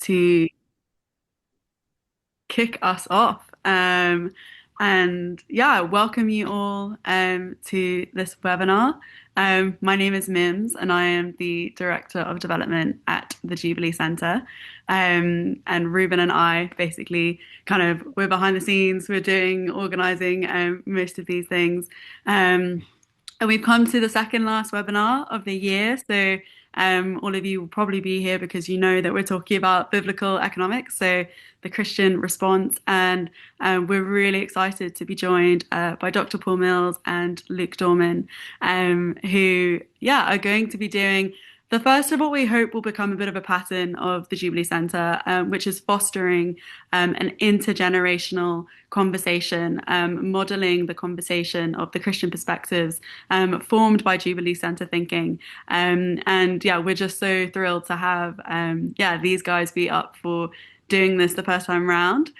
to kick us off. And yeah, welcome you all to this webinar. My name is Mims, and I am the Director of Development at the Jubilee Centre. And Ruben and I basically we're behind the scenes, we're doing organising most of these things. And we've come to the second last webinar of the year. So all of you will probably be here because you know that we're talking about biblical economics, so the Christian response. And we're really excited to be joined by Dr. Paul Mills and Luke Dorman, who, yeah, are going to be doing the first of what we hope will become a bit of a pattern of the Jubilee Centre, which is fostering an intergenerational conversation, modelling the conversation of the Christian perspectives formed by Jubilee Centre thinking. And yeah, we're just so thrilled to have these guys be up for doing this the first time round.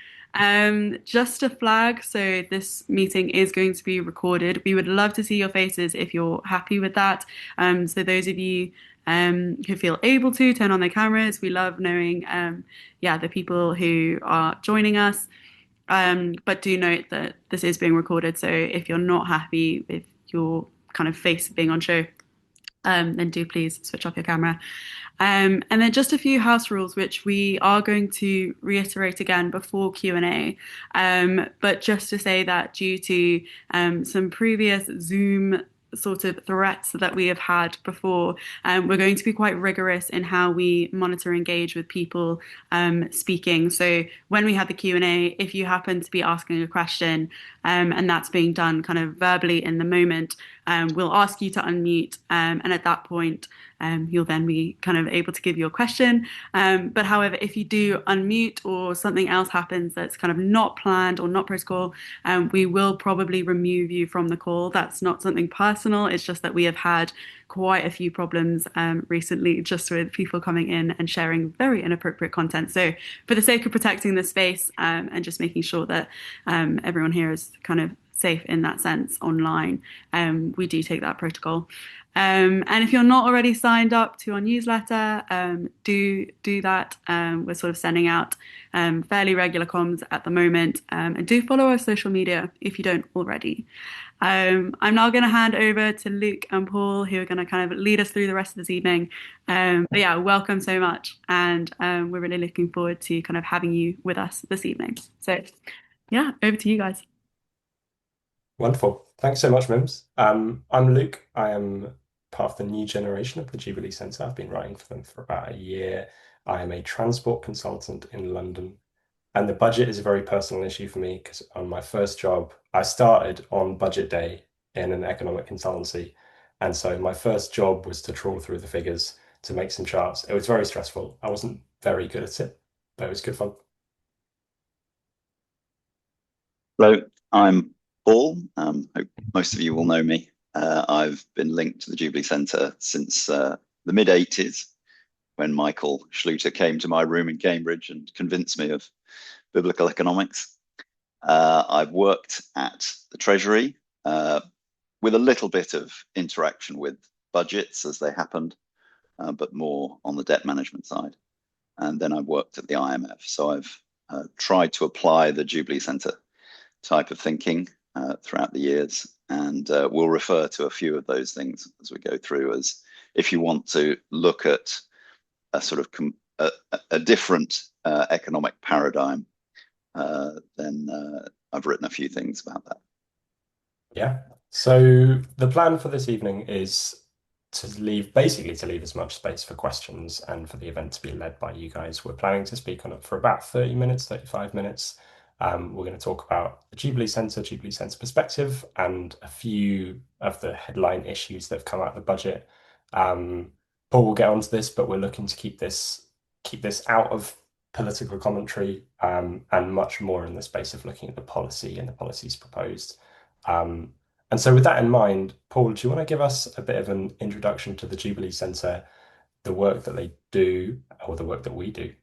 Just a flag, so this meeting is going to be recorded. We would love to see your faces if you're happy with that. So those of you who feel able to turn on their cameras, we love knowing, the people who are joining us. But do note that this is being recorded, so if you're not happy with your kind of face being on show, then do please switch off your camera. And then just a few house rules, which we are going to reiterate again before Q&A. But just to say that due to some previous Zoom sort of threats that we have had before, we're going to be quite rigorous in how we monitor and engage with people speaking. So when we have the Q&A, if you happen to be asking a question and that's being done kind of verbally in the moment, we'll ask you to unmute, and at that point, you'll then be kind of able to give your question. But however, if you do unmute or something else happens that's kind of not planned or not protocol, we will probably remove you from the call. That's not something personal. It's just that we have had quite a few problems recently just with people coming in and sharing very inappropriate content. So for the sake of protecting the space and just making sure that everyone here is kind of safe in that sense online, we do take that protocol. And if you're not already signed up to our newsletter, do that. We're sort of sending out fairly regular comms at the moment, and do follow our social media if you don't already. I'm now going to hand over to Luke and Paul, who are going to kind of lead us through the rest of this evening. But yeah, welcome so much, and we're really looking forward to kind of having you with us this evening. So yeah, over to you guys. Wonderful. Thanks so much, Mims. I'm Luke. I am part of the new generation of the Jubilee Centre. I've been writing for them for about a year. I am a transport consultant in London. And the budget is a very personal issue for me because on my first job, I started on budget day in an economic consultancy. And so my first job was to trawl through the figures to make some charts. It was very stressful. I wasn't very good at it, but it was good fun. Hello, I'm Paul. Hope most of you will know me. I've been linked to the Jubilee Centre since the mid-80s when Michael Schluter came to my room in Cambridge and convinced me of biblical economics. I've worked at the Treasury with a little bit of interaction with budgets as they happened, but more on the debt management side. And then I've worked at the IMF. So I've tried to apply the Jubilee Centre type of thinking throughout the years, and we'll refer to a few of those things as we go through, as if you want to look at a sort of a different economic paradigm, then I've written a few things about that. Yeah. So the plan for this evening is to leave as much space for questions and for the event to be led by you guys. We're planning to speak on it for about 30 minutes, 35 minutes. We're going to talk about the Jubilee Centre perspective, and a few of the headline issues that have come out of the budget. Paul will get onto this, but we're looking to keep this out of political commentary, and much more in the space of looking at the policy and the policies proposed. And so with that in mind, Paul, do you want to give us a bit of an introduction to the Jubilee Centre, the work that they do, or the work that we do,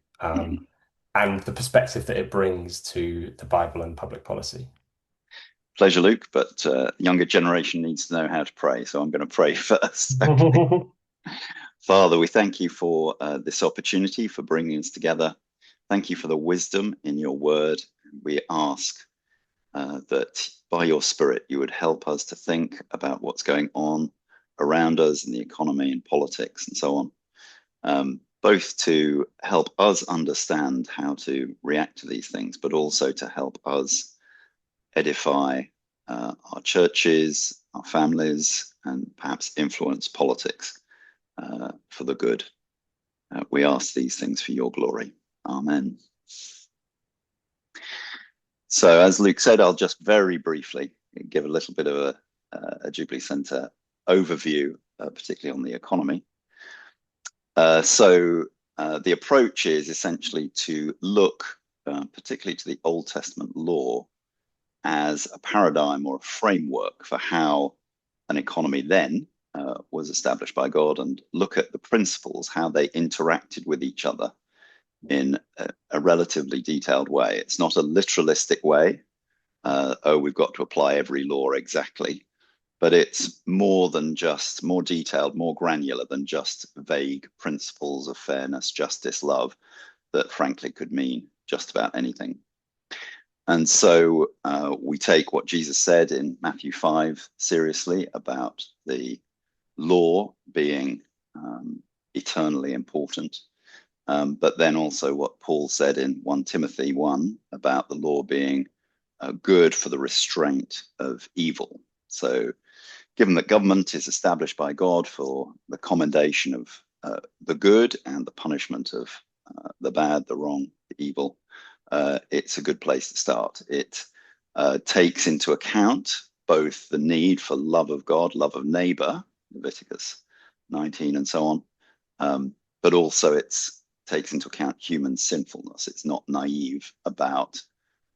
and the perspective that it brings to the Bible and public policy? Pleasure, Luke, but younger generation needs to know how to pray, so I'm going to pray first. Father, we thank you for this opportunity, for bringing us together Thank you for the wisdom in your word. We ask that by your Spirit you would help us to think about what's going on around us in the economy and politics and so on, both to help us understand how to react to these things, but also to help us edify our churches, our families, and perhaps influence politics for the good. We ask these things for your glory. Amen. So, as Luke said, I'll just very briefly give a little bit of a Jubilee Centre overview, particularly on the economy. The approach is essentially to look particularly to the Old Testament law as a paradigm or a framework for how an economy then was established by God, and look at the principles, how they interacted with each other in a relatively detailed way. It's not a literalistic way, we've got to apply every law exactly, but it's more detailed, more granular than just vague principles of fairness, justice, love, that frankly could mean just about anything. And so we take what Jesus said in Matthew 5 seriously about the law being eternally important, but then also what Paul said in 1 Timothy 1 about the law being good for the restraint of evil. So given that government is established by God for the commendation of the good and the punishment of the bad, the wrong, the evil, it's a good place to start. It takes into account both the need for love of God, love of neighbor, Leviticus 19 and so on, but also it takes into account human sinfulness. It's not naive about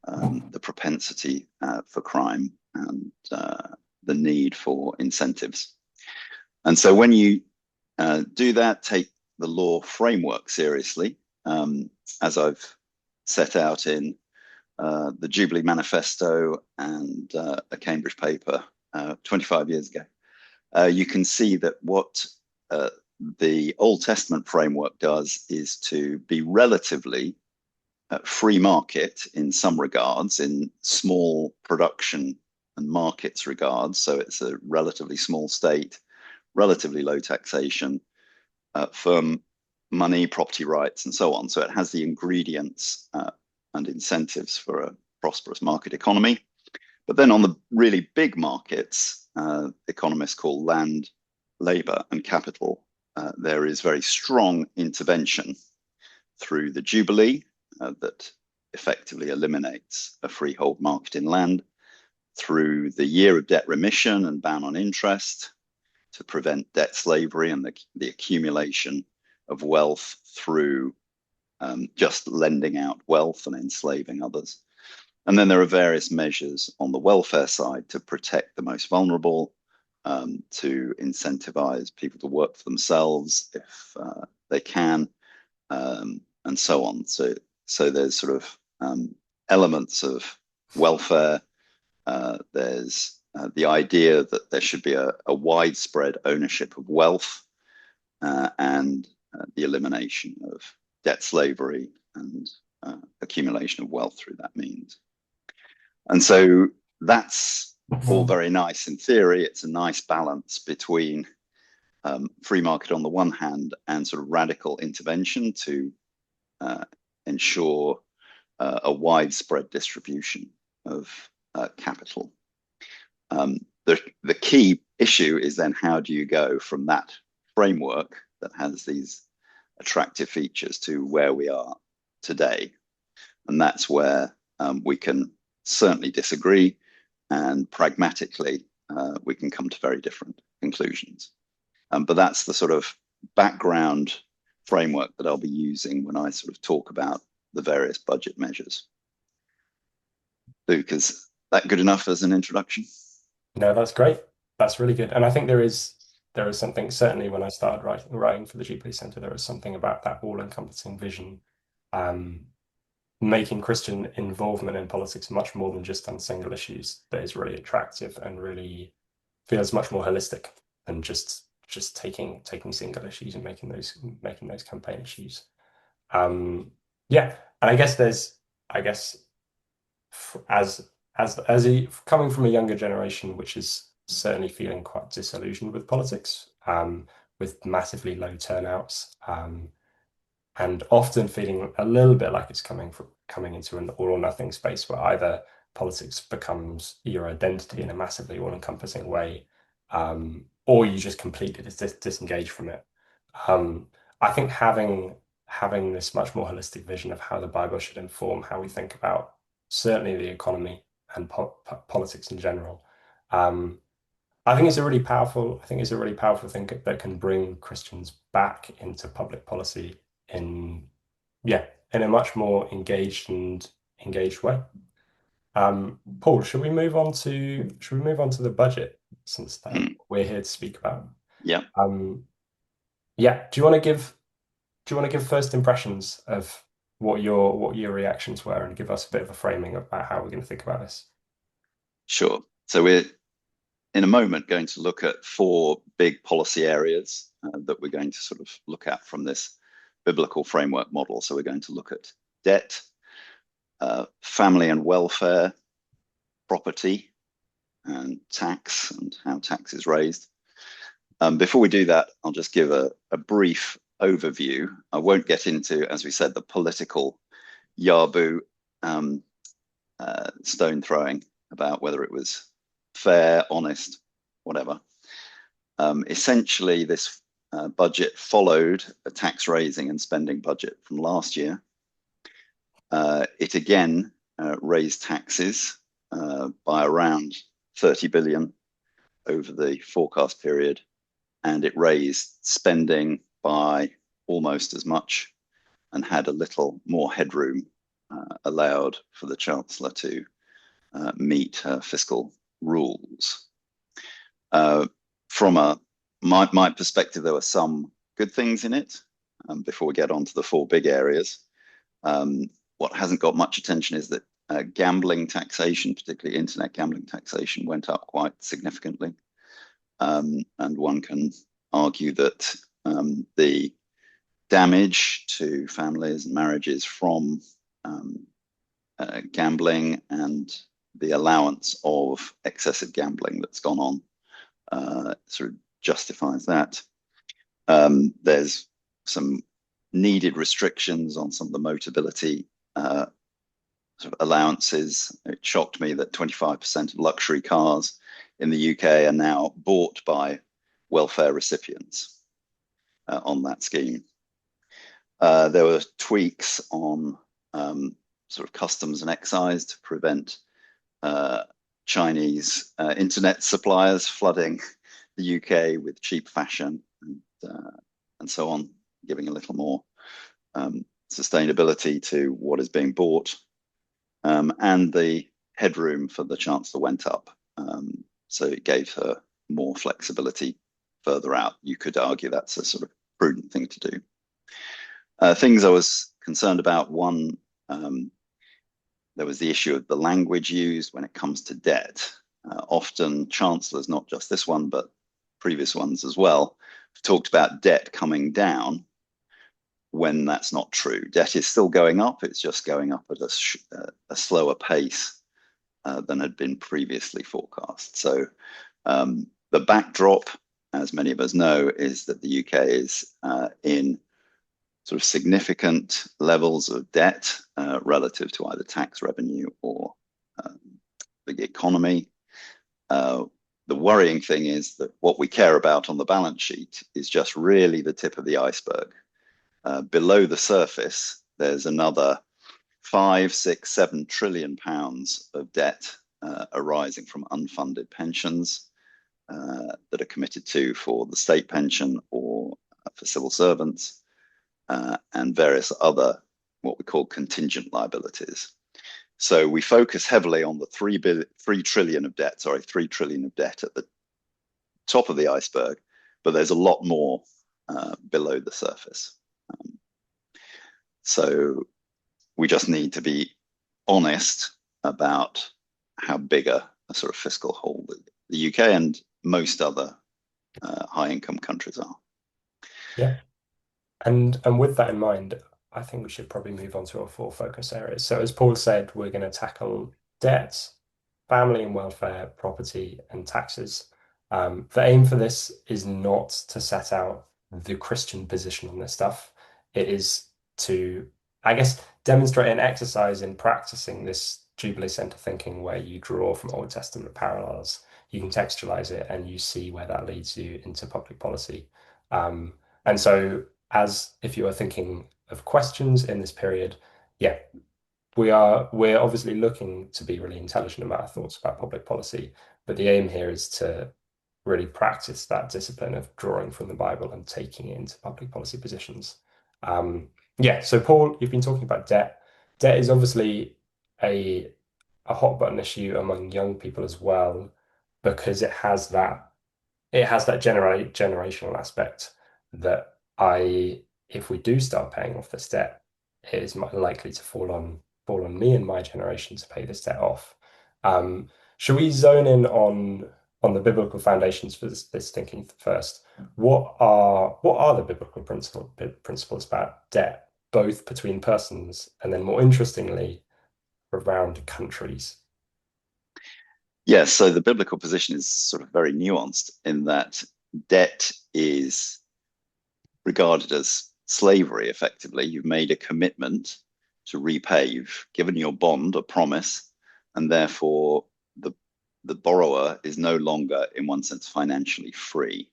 the propensity for crime and the need for incentives. And so when you do that, take the law framework seriously, as I've set out in the Jubilee Manifesto and a Cambridge paper 25 years ago, you can see that what the Old Testament framework does is to be relatively free market in some regards, in small production and markets regards. So it's a relatively small state, relatively low taxation, firm money, property rights, and so on. So it has the ingredients and incentives for a prosperous market economy. But then on the really big markets, economists call land, labor, and capital, there is very strong intervention through the Jubilee that effectively eliminates a freehold market in land, through the year of debt remission and ban on interest to prevent debt slavery and the accumulation of wealth through just lending out wealth and enslaving others. And then there are various measures on the welfare side to protect the most vulnerable, to incentivize people to work for themselves if they can, and so on. So there's sort of elements of welfare. There's the idea that there should be a widespread ownership of wealth, and the elimination of debt slavery and accumulation of wealth through that means. And so that's all very nice in theory. It's a nice balance between free market on the one hand and sort of radical intervention to ensure a widespread distribution of capital. The key issue is then, how do you go from that framework that has these attractive features to where we are today? And that's where we can certainly disagree, and pragmatically we can come to very different conclusions. But that's the sort of background framework that I'll be using when I sort of talk about the various budget measures. Luke, is that good enough as an introduction? No, that's great. That's really good. And I think there is something, certainly when I started writing for the Jubilee Centre, there was something about that all-encompassing vision, making Christian involvement in politics much more than just on single issues, that is really attractive and really feels much more holistic than just taking single issues and making those campaign issues. Yeah, And I guess coming from a younger generation, which is certainly feeling quite disillusioned with politics, with massively low turnouts, and often feeling a little bit like it's coming into an all or nothing space where either politics becomes your identity in a massively all-encompassing way, or you just completely disengage from it. Um, I think having this much more holistic vision of how the Bible should inform how we think about certainly the economy and politics in general. Um, I think it's a really powerful thing that can bring Christians back into public policy in, yeah, in a much more engaged way. Paul, should we move on to the budget since Mm. we're here to speak about? Yeah, Um, yeah, do you want to give first impressions of what your reactions were and give us a bit of a framing about how we're going to think about this? sure. So we're in a moment going to look at four big policy areas that we're going to sort of look at from this biblical framework model. So we're going to look at debt, family and welfare, property, and tax, and how tax is raised. Before we do that, I'll just give a brief overview. I won't get into, as we said, the political Yabu um, stone throwing about whether it was fair, honest, whatever. Essentially, this budget followed a tax raising and spending budget from last year. It again raised taxes by around 30 billion over the forecast period, and it raised spending by almost as much and had a little more headroom allowed for the Chancellor to meet her fiscal rules. From my perspective, there were some good things in it. Before we get on to the four big areas, what hasn't got much attention is that gambling taxation, particularly internet gambling taxation, went up quite significantly. And one can argue that the damage to families and marriages from gambling and the allowance of excessive gambling that's gone on sort of justifies that. There's some needed restrictions on some of the Motability sort of allowances. It shocked me that 25% of luxury cars in the UK are now bought by welfare recipients on that scheme. There were tweaks on sort of customs and excise to prevent Chinese internet suppliers flooding the UK with cheap fashion and so on, giving a little more sustainability to what is being bought. And the headroom for the Chancellor went up. So it gave her more flexibility further out. You could argue that's a sort of prudent thing to do. Things I was concerned about, one, there was the issue of the language used when it comes to debt. Often chancellors, not just this one, but previous ones as well, have talked about debt coming down when that's not true. Debt is still going up. It's just going up at a slower pace than had been previously forecast. So the backdrop, as many of us know, is that the UK is in sort of significant levels of debt relative to either tax revenue or the economy. The worrying thing is that what we care about on the balance sheet is just really the tip of the iceberg. Below the surface, there's another 5, 6, 7 trillion pounds of debt arising from unfunded pensions that are committed to for the state pension or for civil servants, and various other what we call contingent liabilities. So we focus heavily on the 3 trillion of debt at the top of the iceberg, but there's a lot more below the surface. So we just need to be honest about how big a sort of fiscal hole the UK and most other high income countries are. Yeah. And with that in mind, I think we should probably move on to our four focus areas. So, as Paul said, we're going to tackle debt, family and welfare, property, and taxes. The aim for this is not to set out the Christian position on this stuff. It is to, I guess, demonstrate an exercise in practicing this Jubilee Center thinking where you draw from Old Testament parallels, you contextualize it, and you see where that leads you into public policy. And so, as if you are thinking of questions in this period, yeah, we're obviously looking to be really intelligent about our thoughts about public policy, but the aim here is to really practice that discipline of drawing from the Bible and taking it into public policy positions. Um, yeah, so Paul, you've been talking about debt. Debt is obviously a a hot button issue among young people as well, because it has that generational aspect that if we do start paying off this debt, it is likely to fall on me and my generation to pay this debt off. Um, should we zone in on the biblical foundations for this thinking first? What are the biblical principles about debt, both between persons and then more interestingly around countries? Yes, so the biblical position is sort of very nuanced in that debt is regarded as slavery, effectively. You've made a commitment to repay, you've given your bond a promise, and therefore the borrower is no longer, in one sense, financially free.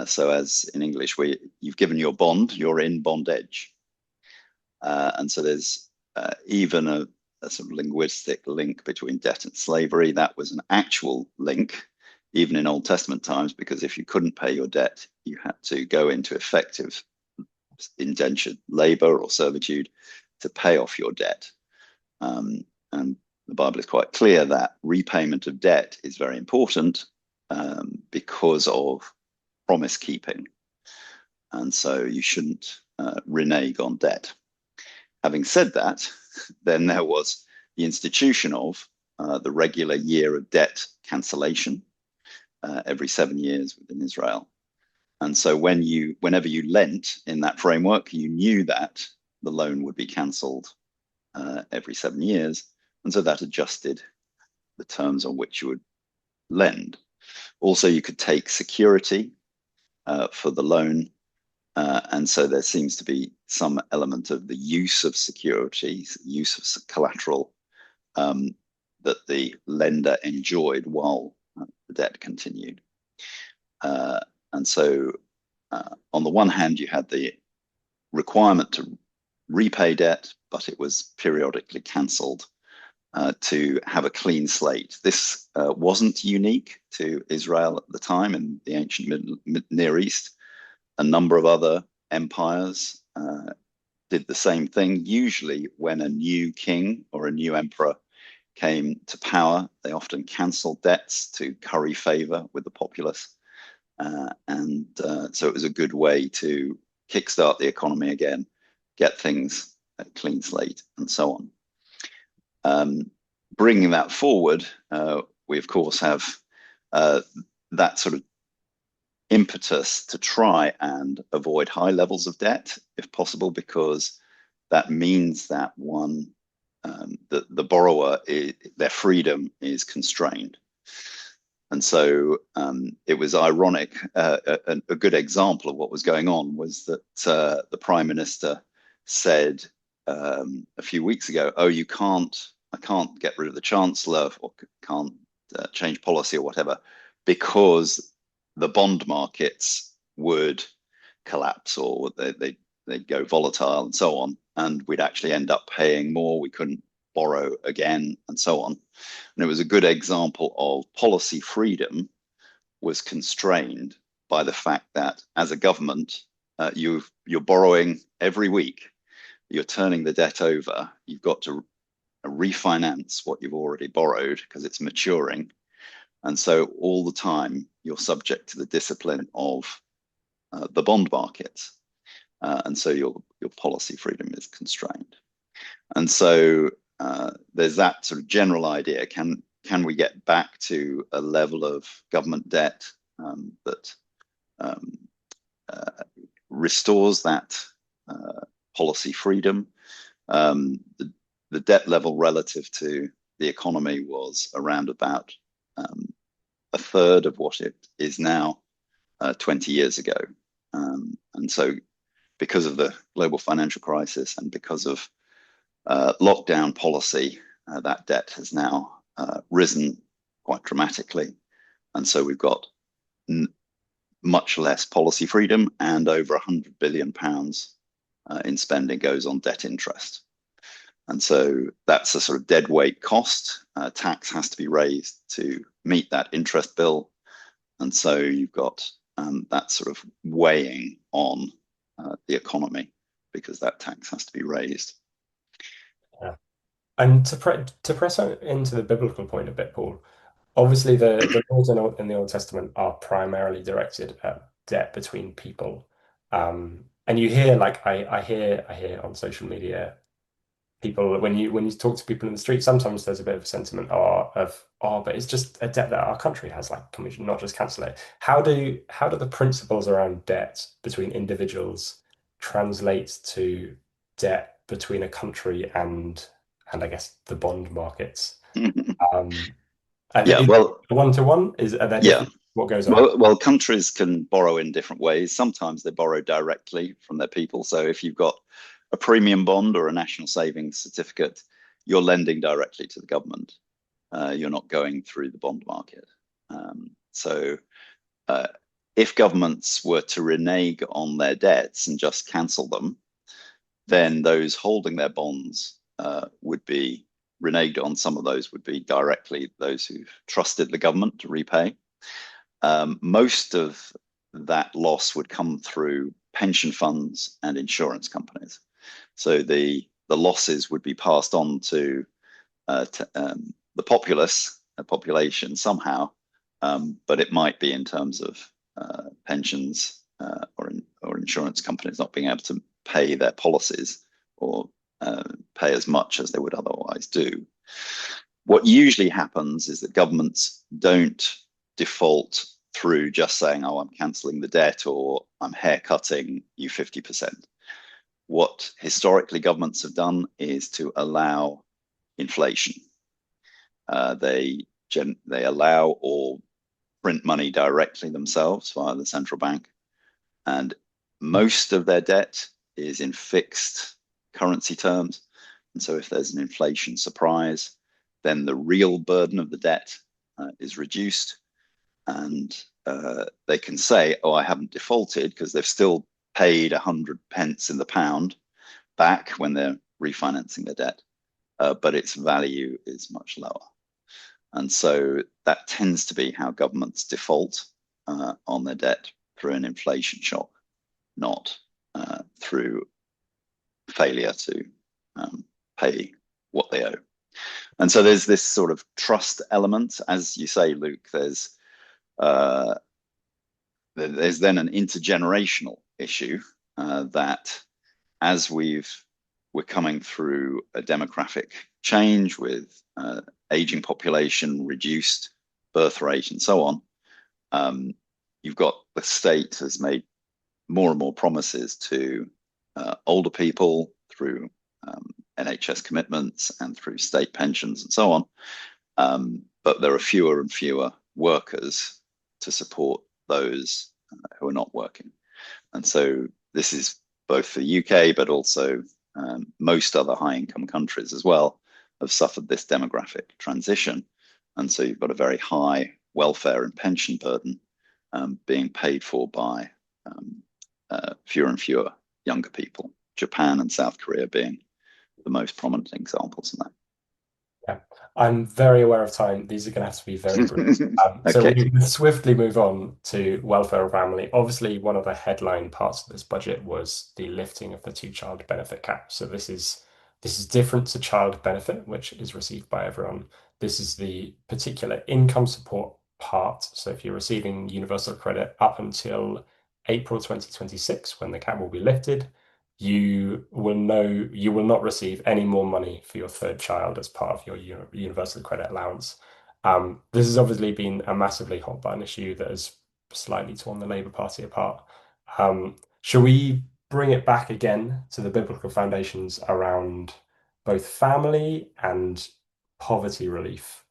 So, as in English, where you've given your bond, you're in bondage. And so there's even a sort of linguistic link between debt and slavery. That was an actual link, even in Old Testament times, because if you couldn't pay your debt, you had to go into effective indentured labor or servitude to pay off your debt. And the Bible is quite clear that repayment of debt is very important because of promise keeping. And so you shouldn't renege on debt. Having said that, then there was the institution of the regular year of debt cancellation every 7 years within Israel. And so whenever you lent in that framework, you knew that the loan would be cancelled every 7 years. And so that adjusted the terms on which you would lend. Also, you could take security for the loan. And so there seems to be some element of the use of security, use of collateral that the lender enjoyed while the debt continued. And so on the one hand, you had the requirement to repay debt, but it was periodically cancelled to have a clean slate. This wasn't unique to Israel at the time in the ancient Near East. A number of other empires did the same thing. Usually when a new king or a new emperor came to power, they often cancelled debts to curry favor with the populace. So it was a good way to kickstart the economy again, get things a clean slate, and so on. Bringing that forward, we of course have that sort of impetus to try and avoid high levels of debt, if possible, because that means that the borrower, their freedom is constrained. And so it was ironic. A good example of what was going on was that the Prime Minister said a few weeks ago, "Oh, I can't get rid of the Chancellor or can't change policy or whatever, because the bond markets would collapse or they'd go volatile and so on, and we'd actually end up paying more. We couldn't borrow again and so on." And it was a good example of policy freedom was constrained by the fact that as a government, you're borrowing every week, you're turning the debt over, you've got to refinance what you've already borrowed because it's maturing. And so all the time you're subject to the discipline of the bond markets. And so your policy freedom is constrained. And so there's that sort of general idea. Can we get back to a level of government debt that restores that policy freedom. The debt level relative to the economy was around about a third of what it is now 20 years ago. And so because of the global financial crisis and because of lockdown policy, that debt has now risen quite dramatically. And so we've got much less policy freedom, and over £100 billion in spending goes on debt interest. And so that's a sort of dead weight cost. Tax has to be raised to meet that interest bill. And so you've got that sort of weighing on the economy because that tax has to be raised. Yeah. And to press into the biblical point a bit, Paul, obviously the laws in the Old Testament are primarily directed at debt between people. And you hear like I hear on social media people when you talk to people in the street, sometimes there's a bit of a sentiment but it's just a debt that our country has, like, can we not just cancel it? How do the principles around debt between individuals translate to debt between a country and I guess the bond markets? Um, Yeah, is well, one to one? Are there yeah. different what goes on? Well, countries can borrow in different ways. Sometimes they borrow directly from their people. So if you've got a premium bond or a national savings certificate, you're lending directly to the government. You're not going through the bond market. So if governments were to renege on their debts and just cancel them, then those holding their bonds would be reneged on. Some of those would be directly those who've trusted the government to repay. Most of that loss would come through pension funds and insurance companies. So the losses would be passed on to the population somehow, but it might be in terms of pensions or insurance companies not being able to pay their policies or pay as much as they would otherwise do. What usually happens is that governments don't default through just saying, oh, I'm cancelling the debt or I'm haircutting you 50%. What historically governments have done is to allow inflation. They allow or print money directly themselves via the central bank. And most of their debt is in fixed currency terms. And so if there's an inflation surprise, then the real burden of the debt is reduced. And they can say, oh, I haven't defaulted, because they've still paid 100 pence in the pound back when they're refinancing their debt, but its value is much lower. And so that tends to be how governments default on their debt, through an inflation shock, not through failure to pay what they owe. And so there's this sort of trust element. As you say, Luke, there's then an intergenerational issue that as we're coming through a demographic change with aging population, reduced birth rate, and so on. You've got the state has made more and more promises to older people through NHS commitments and through state pensions and so on. But there are fewer and fewer workers to support those who are not working. And so this is both the UK, but also most other high income countries as well have suffered this demographic transition. And so you've got a very high welfare and pension burden being paid for by fewer and fewer younger people, Japan and South Korea being the most prominent examples of that. Yeah, I'm very aware of time. These are going to have to be very brief. So Okay. we can swiftly move on to welfare and family. Obviously, one of the headline parts of this budget was the lifting of the two-child benefit cap. So this is different to child benefit, which is received by everyone. This is the particular income support part. So if you're receiving universal credit up until April 2026, when the cap will be lifted, you will not receive any more money for your third child as part of your universal credit allowance. This has obviously been a massively hot button issue that has slightly torn the Labour Party apart. Shall we bring it back again to the biblical foundations around both family and poverty relief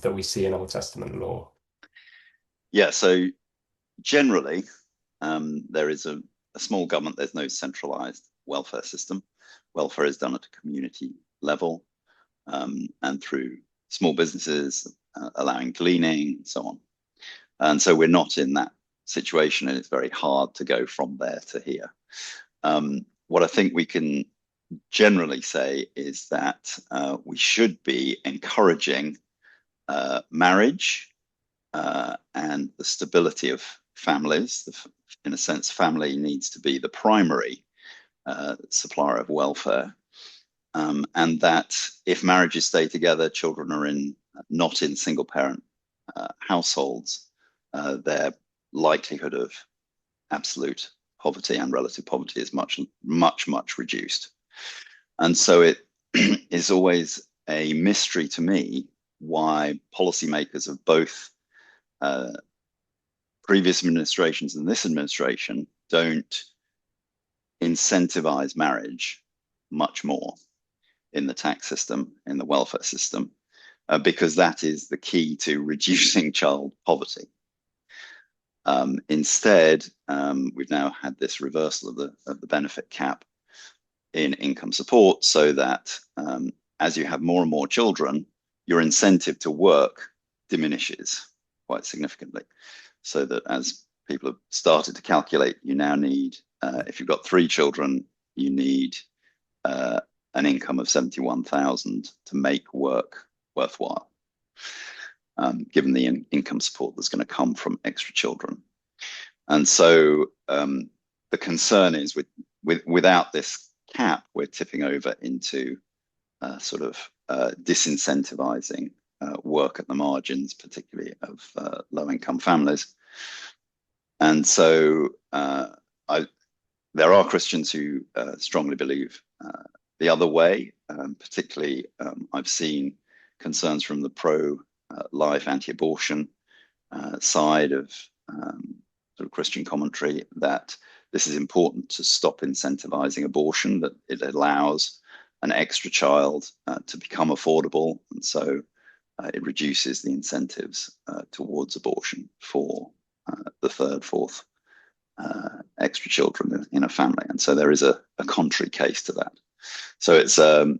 that we see in Old Testament law? Yeah, so generally, there is a small government. There's no centralized welfare system. Welfare is done at a community level, and through small businesses, allowing gleaning, and so on. And so we're not in that situation, and it's very hard to go from there to here. What I think we can generally say is that we should be encouraging marriage and the stability of families. In a sense, family needs to be the primary supplier of welfare. And that if marriages stay together, children are not in single parent households, their likelihood of absolute poverty and relative poverty is much, much, much reduced. And so it is always a mystery to me why policymakers of both previous administrations and this administration don't incentivize marriage much more in the tax system, in the welfare system, because that is the key to reducing child poverty. Instead, we've now had this reversal of the benefit cap in income support, so that as you have more and more children, your incentive to work diminishes quite significantly. So that as people have started to calculate, you now need, if you've got 3 children, you need an income of 71,000 to make work worthwhile, given the income support that's going to come from extra children. And so the concern is without this cap, we're tipping over into sort of disincentivizing work at the margins, particularly of low-income families. And so there are Christians who strongly believe the other way. Particularly, I've seen concerns from the pro-life, anti-abortion side of sort of Christian commentary that this is important to stop incentivizing abortion, that it allows an extra child to become affordable, and so it reduces the incentives towards abortion for the third, fourth extra children in a family. And so there is a contrary case to that. So it's a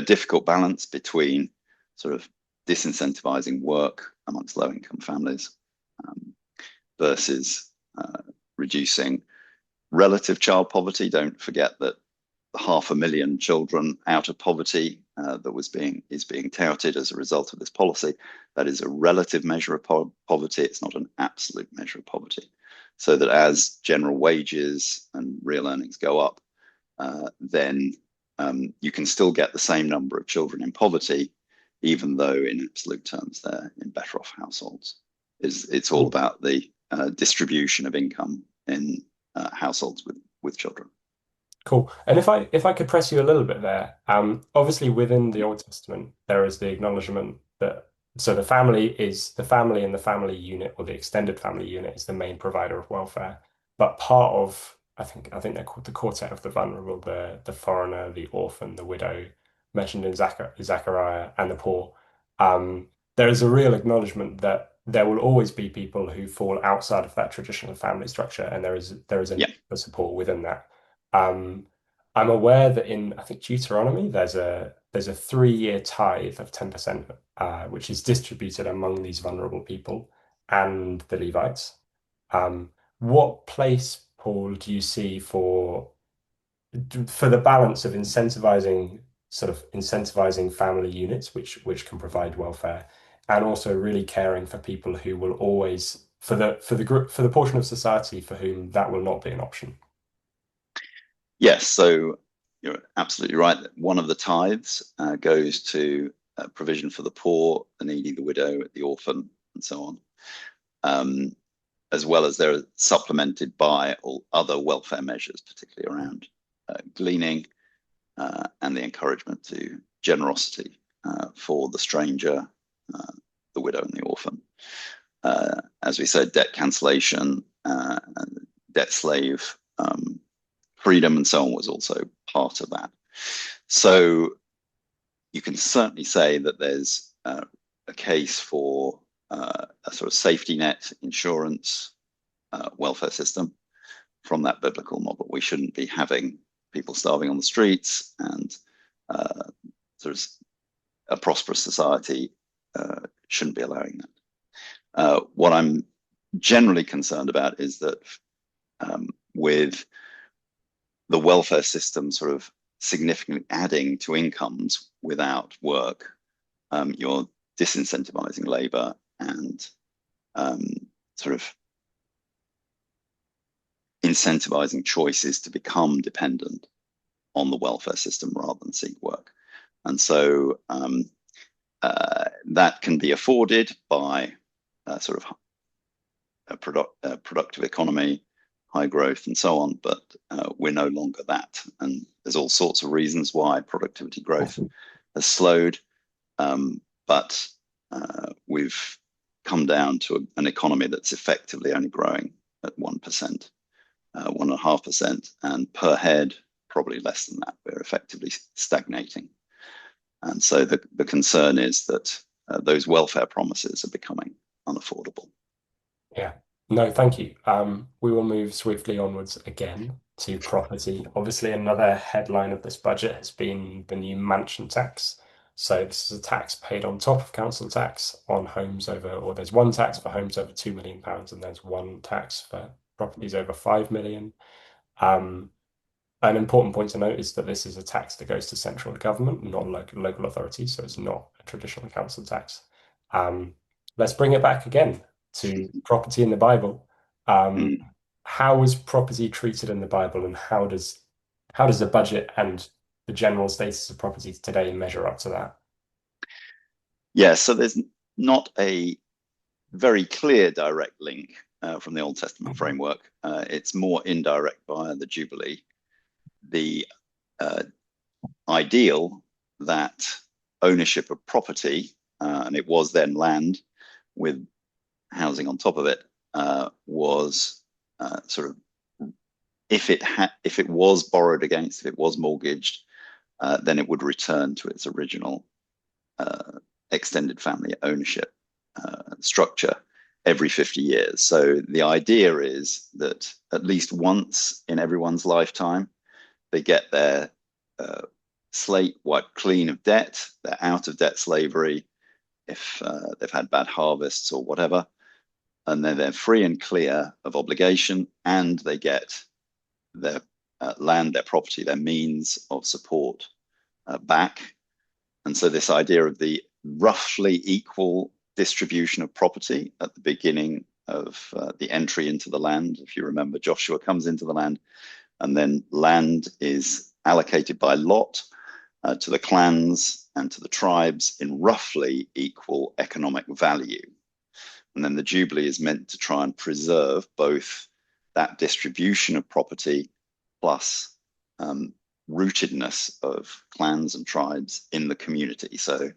difficult balance between sort of disincentivizing work amongst low-income families versus reducing relative child poverty. Don't forget that 500,000 children out of poverty that is being touted as a result of this policy, that is a relative measure of poverty. It's not an absolute measure of poverty. So that as general wages and real earnings go up, then you can still get the same number of children in poverty, even though in absolute terms they're in better off households. It's all about the distribution of income in households with children. Cool. And if I could press you a little bit there, obviously within the Old Testament there is the acknowledgement that the family and the family unit, or the extended family unit, is the main provider of welfare. But part of, I think they're called the quartet of the vulnerable, the foreigner, the orphan, the widow, mentioned in Zechariah, and the poor. There is a real acknowledgement that there will always be people who fall outside of that traditional family structure, and there is a need for support within that. I'm aware that in, I think, Deuteronomy, there's a 3-year tithe of 10%, which is distributed among these vulnerable people and the Levites. What place, Paul, do you see for the balance of incentivizing family units, which can provide welfare, and also really caring for people who will always, for the portion of society for whom that will not be an option? Yes, so you're absolutely right. One of the tithes goes to provision for the poor, the needy, the widow, the orphan, and so on, as well as they're supplemented by all other welfare measures, particularly around gleaning and the encouragement to generosity for the stranger, the widow, and the orphan. As we said, debt cancellation, debt slave freedom and so on was also part of that. So you can certainly say that there's a case for a sort of safety net insurance welfare system from that biblical model. We shouldn't be having people starving on the streets, and sort of a prosperous society shouldn't be allowing that. What I'm generally concerned about is that with the welfare system sort of significantly adding to incomes without work, you're disincentivizing labor and sort of incentivizing choices to become dependent on the welfare system rather than seek work. And so that can be afforded by sort of a productive economy, high growth, and so on. But we're no longer that. And there's all sorts of reasons why productivity growth has slowed. But we've come down to an economy that's effectively only growing at 1%, 1.5%, and per head, probably less than that. We're effectively stagnating. And so the concern is that those welfare promises are becoming unaffordable. Yeah. No, thank you. We will move swiftly onwards again to property. Obviously, another headline of this budget has been the new mansion tax. So this is a tax paid on top of council tax on homes over, or there's one tax for homes over £2 million, and there's one tax for properties over 5 million. An important point to note is that this is a tax that goes to central government, not local authorities, so it's not a traditional council tax. Let's bring it back again to property in the Bible. How is property treated in the Bible, and how does the budget and the general status of property today measure up to that? Yeah, so there's not a very clear direct link from the Old Testament framework. It's more indirect via the Jubilee. The ideal that ownership of property, and it was then land with housing on top of it, was sort of if it was borrowed against, if it was mortgaged, then it would return to its original extended family ownership structure every 50 years. So the idea is that at least once in everyone's lifetime, they get their slate wiped clean of debt. They're out of debt slavery if they've had bad harvests or whatever. And then they're free and clear of obligation, and they get their land, their property, their means of support back. And so this idea of the roughly equal distribution of property at the beginning of the entry into the land, if you remember, Joshua comes into the land, and then land is allocated by lot to the clans and to the tribes in roughly equal economic value. And then the Jubilee is meant to try and preserve both that distribution of property plus rootedness of clans and tribes in the community. So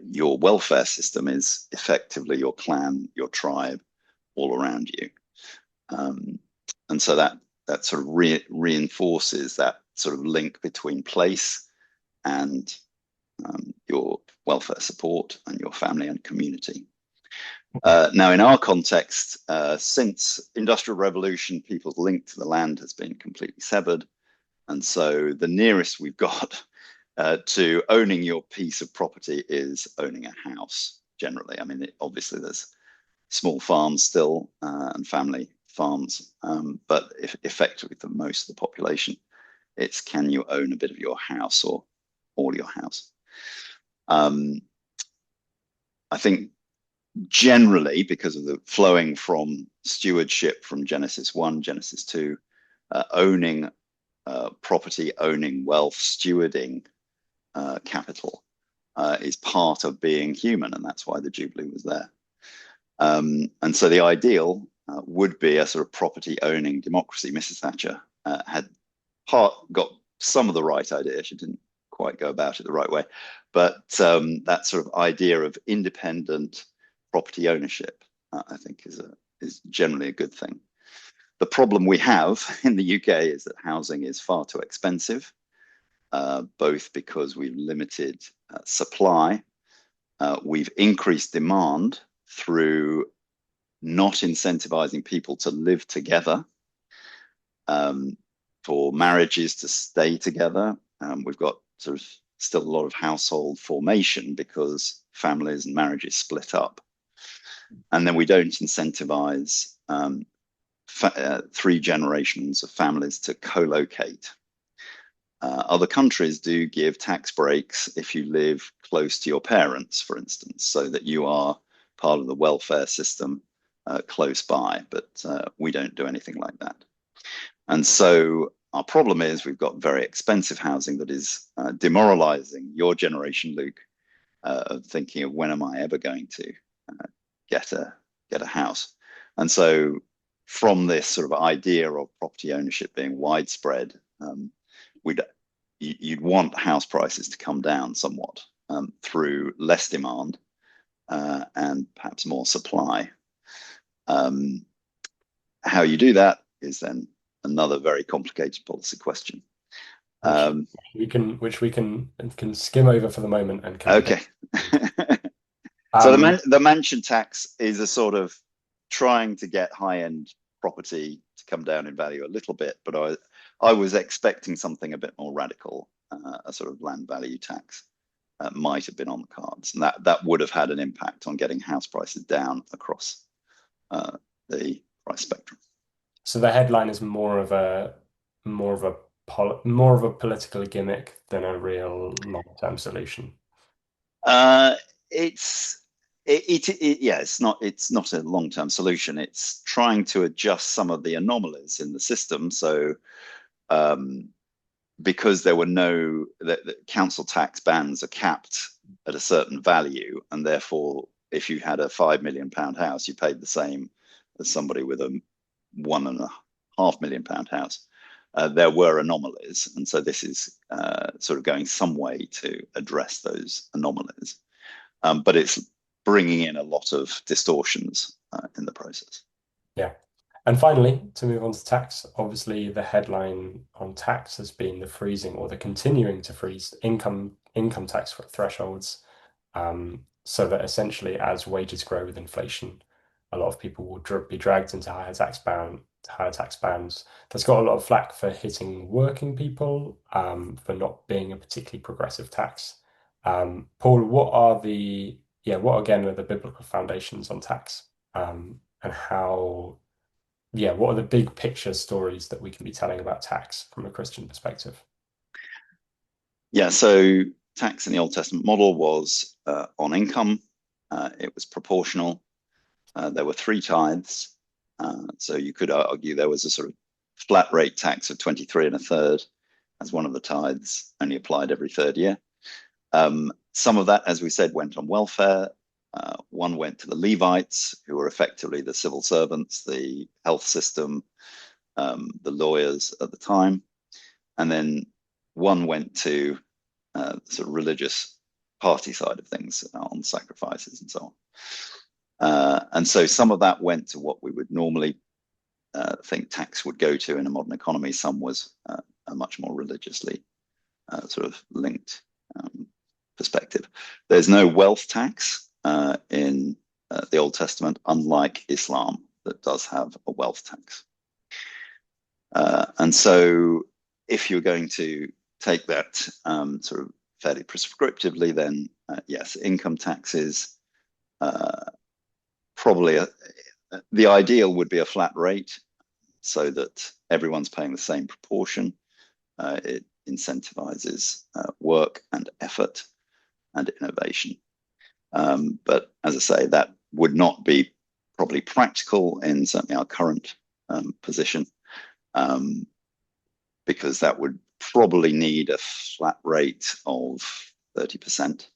your welfare system is effectively your clan, your tribe, all around you. And so that sort of reinforces that sort of link between place and your welfare support and your family and community. Now, in our context, since Industrial Revolution, people's link to the land has been completely severed. And so the nearest we've got to owning your piece of property is owning a house, generally. I mean, obviously, there's small farms still and family farms, but effectively for most of the population, it's can you own a bit of your house or all your house? I think generally, because of the flowing from stewardship from Genesis 1, Genesis 2, owning property, owning wealth, stewarding capital is part of being human, and that's why the Jubilee was there. And so the ideal would be a sort of property owning democracy. Mrs. Thatcher had got some of the right idea. She didn't quite go about it the right way, but that sort of idea of independent property ownership, I think, is generally a good thing. The problem we have in the UK is that housing is far too expensive, both because we've limited supply, we've increased demand through not incentivizing people to live together, for marriages to stay together. We've got sort of still a lot of household formation because families and marriages split up. And then we don't incentivize 3 generations of families to co-locate. Other countries do give tax breaks if you live close to your parents, for instance, so that you are part of the welfare system close by, but we don't do anything like that. And so our problem is we've got very expensive housing that is demoralizing your generation, Luke, of thinking of when am I ever going to get a house. And so from this sort of idea of property ownership being widespread, you'd want house prices to come down somewhat through less demand and perhaps more supply. How you do that is then another very complicated policy question. Which we can skim over for the moment and okay. So the mansion tax is a sort of trying to get high-end property to come down in value a little bit, but I was expecting something a bit more radical. A sort of land value tax might have been on the cards, and that would have had an impact on getting house prices down across the price spectrum. So the headline is more of a political gimmick than a real long-term solution. It's not a long-term solution. It's trying to adjust some of the anomalies in the system. So because there were the council tax bands are capped at a certain value, and therefore if you had a £5 million house, you paid the same as somebody with a £1.5 million house. There were anomalies, and so this is sort of going some way to address those anomalies, but it's bringing in a lot of distortions in the process. Yeah. And finally, to move on to tax, obviously the headline on tax has been the freezing or the continuing to freeze income tax thresholds, so that essentially as wages grow with inflation, a lot of people will be dragged into higher tax bands. That's got a lot of flack for hitting working people, for not being a particularly progressive tax. Paul, what again are the biblical foundations on tax, and what are the big picture stories that we can be telling about tax from a Christian perspective? Yeah, so tax in the Old Testament model was on income. It was proportional. There were 3 tithes. So you could argue there was a sort of flat rate tax of 23 1/3 as one of the tithes, only applied every 3rd year. Some of that, as we said, went on welfare. One went to the Levites, who were effectively the civil servants, the health system, the lawyers at the time. And then one went to the sort of religious party side of things on sacrifices and so on. And so some of that went to what we would normally think tax would go to in a modern economy. Some was a much more religiously sort of linked perspective. There's no wealth tax in the Old Testament, unlike Islam, that does have a wealth tax. And so if you're going to take that sort of fairly prescriptively, then yes, income taxes probably the ideal would be a flat rate so that everyone's paying the same proportion. It incentivizes work and effort and innovation. But as I say, that would not be probably practical in certainly our current position, because that would probably need a flat rate of 30%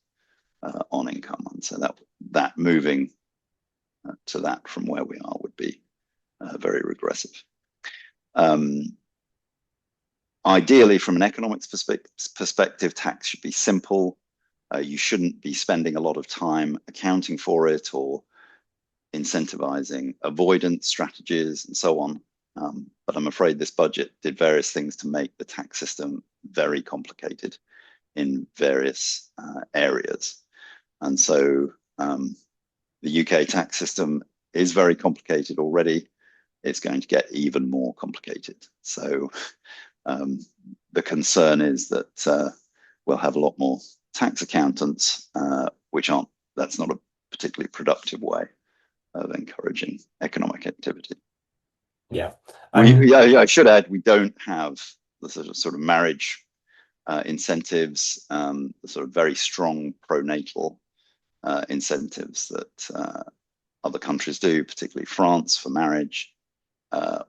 on income. And so that moving to that from where we are would be very regressive. Ideally, from an economics perspective, tax should be simple. You shouldn't be spending a lot of time accounting for it or incentivizing avoidance strategies and so on. But I'm afraid this budget did various things to make the tax system very complicated in various areas. And so the UK tax system is very complicated already. It's going to get even more complicated. So the concern is that we'll have a lot more tax accountants, that's not a particularly productive way of encouraging economic activity. Yeah. I should add, we don't have the sort of marriage incentives, the sort of very strong pronatal incentives that other countries do, particularly France for marriage,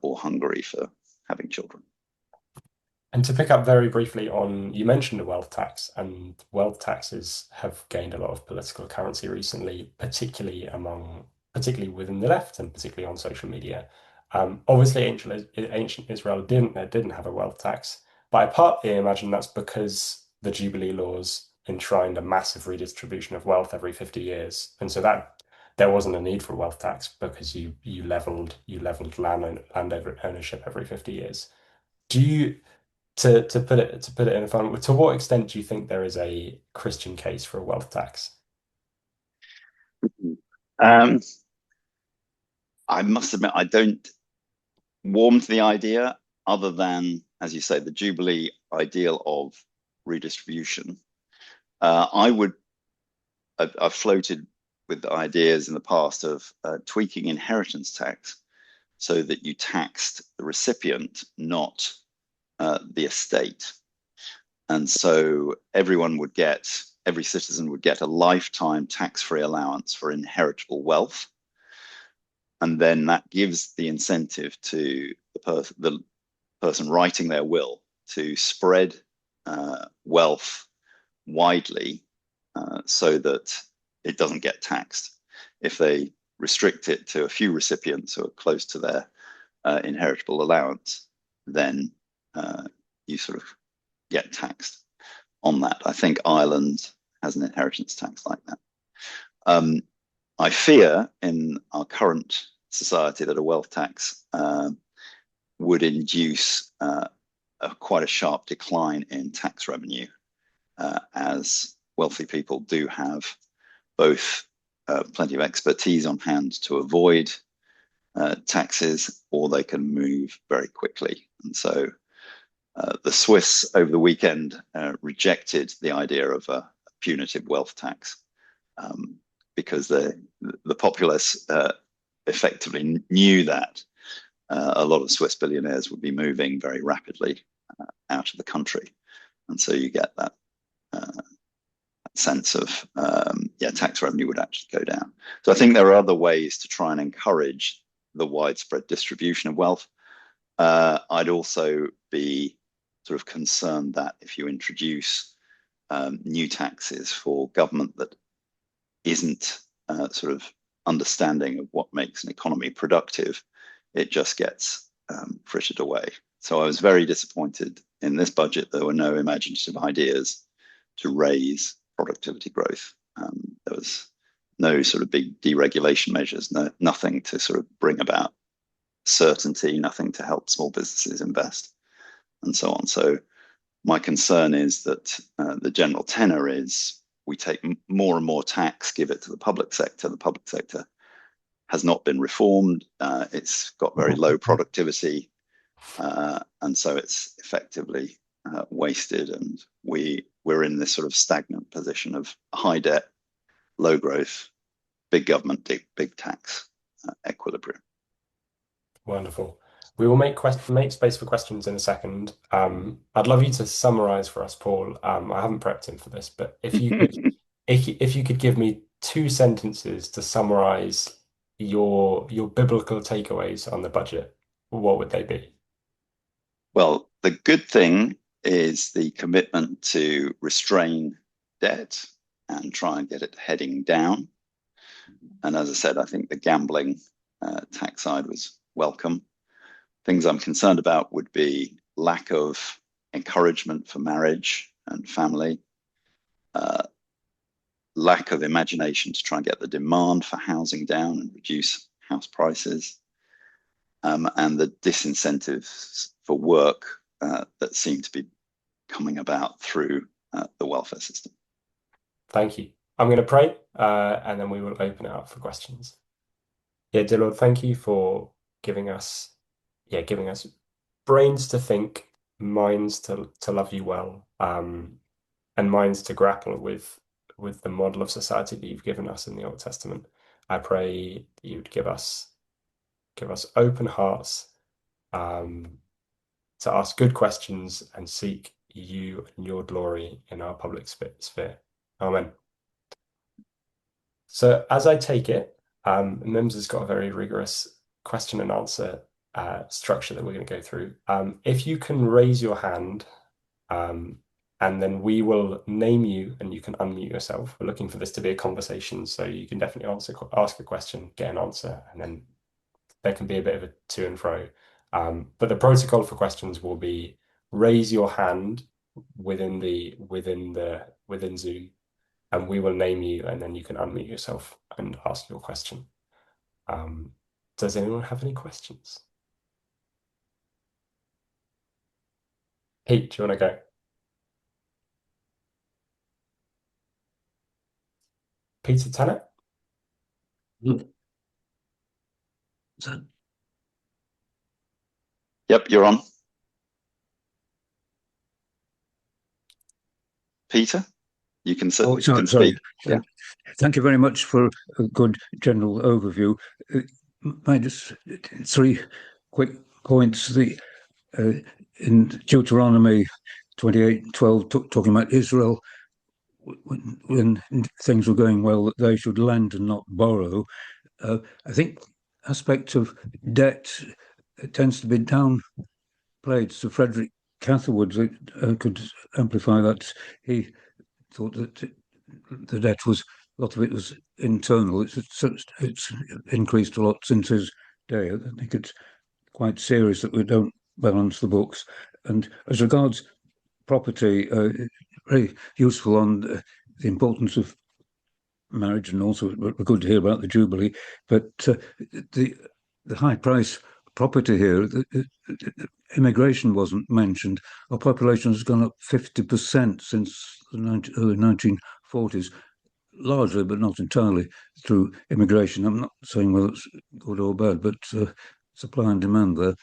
or Hungary for having children. And to pick up very briefly on, you mentioned the wealth tax, and wealth taxes have gained a lot of political currency recently, particularly within the left and particularly on social media. Obviously, ancient Israel didn't have a wealth tax, but I partly imagine that's because the Jubilee laws enshrined a massive redistribution of wealth every 50 years, and so that there wasn't a need for a wealth tax because you leveled land ownership every 50 years. Do you to put it in a fun, to what extent do you think there is a Christian case for a wealth tax? Um, I must admit, I don't warm to the idea, other than, as you say, the Jubilee ideal of redistribution. I've floated with ideas in the past of tweaking inheritance tax so that you taxed the recipient, not the estate. And so every citizen would get a lifetime tax-free allowance for inheritable wealth. And then that gives the incentive to the person writing their will to spread wealth widely so that it doesn't get taxed. If they restrict it to a few recipients who are close to their inheritable allowance, then you sort of get taxed on that. I think Ireland has an inheritance tax like that. I fear in our current society that a wealth tax would induce quite a sharp decline in tax revenue, as wealthy people do have both plenty of expertise on hand to avoid taxes, or they can move very quickly. And so the Swiss over the weekend rejected the idea of a punitive wealth tax because the populace effectively knew that a lot of Swiss billionaires would be moving very rapidly out of the country. And so you get that sense of, tax revenue would actually go down. So I think there are other ways to try and encourage the widespread distribution of wealth. I'd also be sort of concerned that if you introduce new taxes for government that isn't sort of understanding of what makes an economy productive, it just gets frittered away. So I was very disappointed in this budget. There were no imaginative ideas to raise productivity growth. There was no sort of big deregulation measures, nothing to sort of bring about certainty, nothing to help small businesses invest, and so on. So my concern is that the general tenor is we take more and more tax, give it to the public sector. The public sector has not been reformed. It's got very low productivity. And so it's effectively wasted. And we're in this sort of stagnant position of high debt, low growth, big government, big tax equilibrium. Wonderful. We will make space for questions in a second. I'd love you to summarize for us, Paul. I haven't prepped him for this, but if you could, if you could give me 2 sentences to summarize your biblical takeaways on the budget, what would they be? Well, the good thing is the commitment to restrain debt and try and get it heading down. And as I said, I think the gambling tax side was welcome. Things I'm concerned about would be lack of encouragement for marriage and family, lack of imagination to try and get the demand for housing down and reduce house prices, and the disincentives for work that seem to be coming about through the welfare system. Thank you. I'm going to pray, and then we will open it up for questions. Yeah, dear Lord, thank you for giving us, giving us brains to think, minds to love you well, and minds to grapple with the model of society that you've given us in the Old Testament. I pray that you would give us open hearts, to ask good questions and seek you and your glory in our public sphere. Amen. So as I take it, Mims has got a very rigorous question and answer structure that we're going to go through. If you can raise your hand, and then we will name you and you can unmute yourself. We're looking for this to be a conversation, so you can definitely ask a question, get an answer, and then there can be a bit of a to and fro. But the protocol for questions will be raise your hand within Zoom, and we will name you, and then you can unmute yourself and ask your question. Does anyone have any questions? Pete, do you want to go? Peter Tennant? Yep, you're on. Peter, you can sorry. speak. Yeah. Thank you very much for a good general overview. Just 3 quick points. In Deuteronomy 28:12, talking about Israel, when things were going well, that they should lend and not borrow. I think aspect of debt tends to be downplayed. So Frederick Catherwood could amplify that. He thought that the debt was, a lot of it was internal. It's increased a lot since his day. I think it's quite serious that we don't balance the books. And as regards property, very useful on the importance of marriage, and also we're good to hear about the Jubilee. But the high price property here, immigration wasn't mentioned. Our population has gone up 50% since the early 1940s, largely, but not entirely, through immigration. I'm not saying whether it's good or bad, but supply and demand there,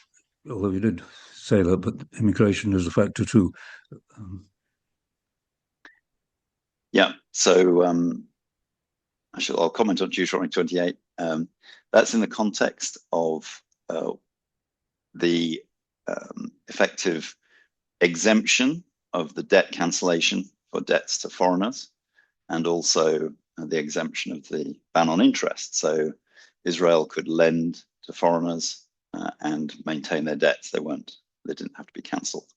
although you did say that, but immigration is a factor too. Yeah, so I'll comment on Deuteronomy 28. That's in the context of the effective exemption of the debt cancellation for debts to foreigners, and also the exemption of the ban on interest. So Israel could lend to foreigners and maintain their debts. They didn't have to be cancelled.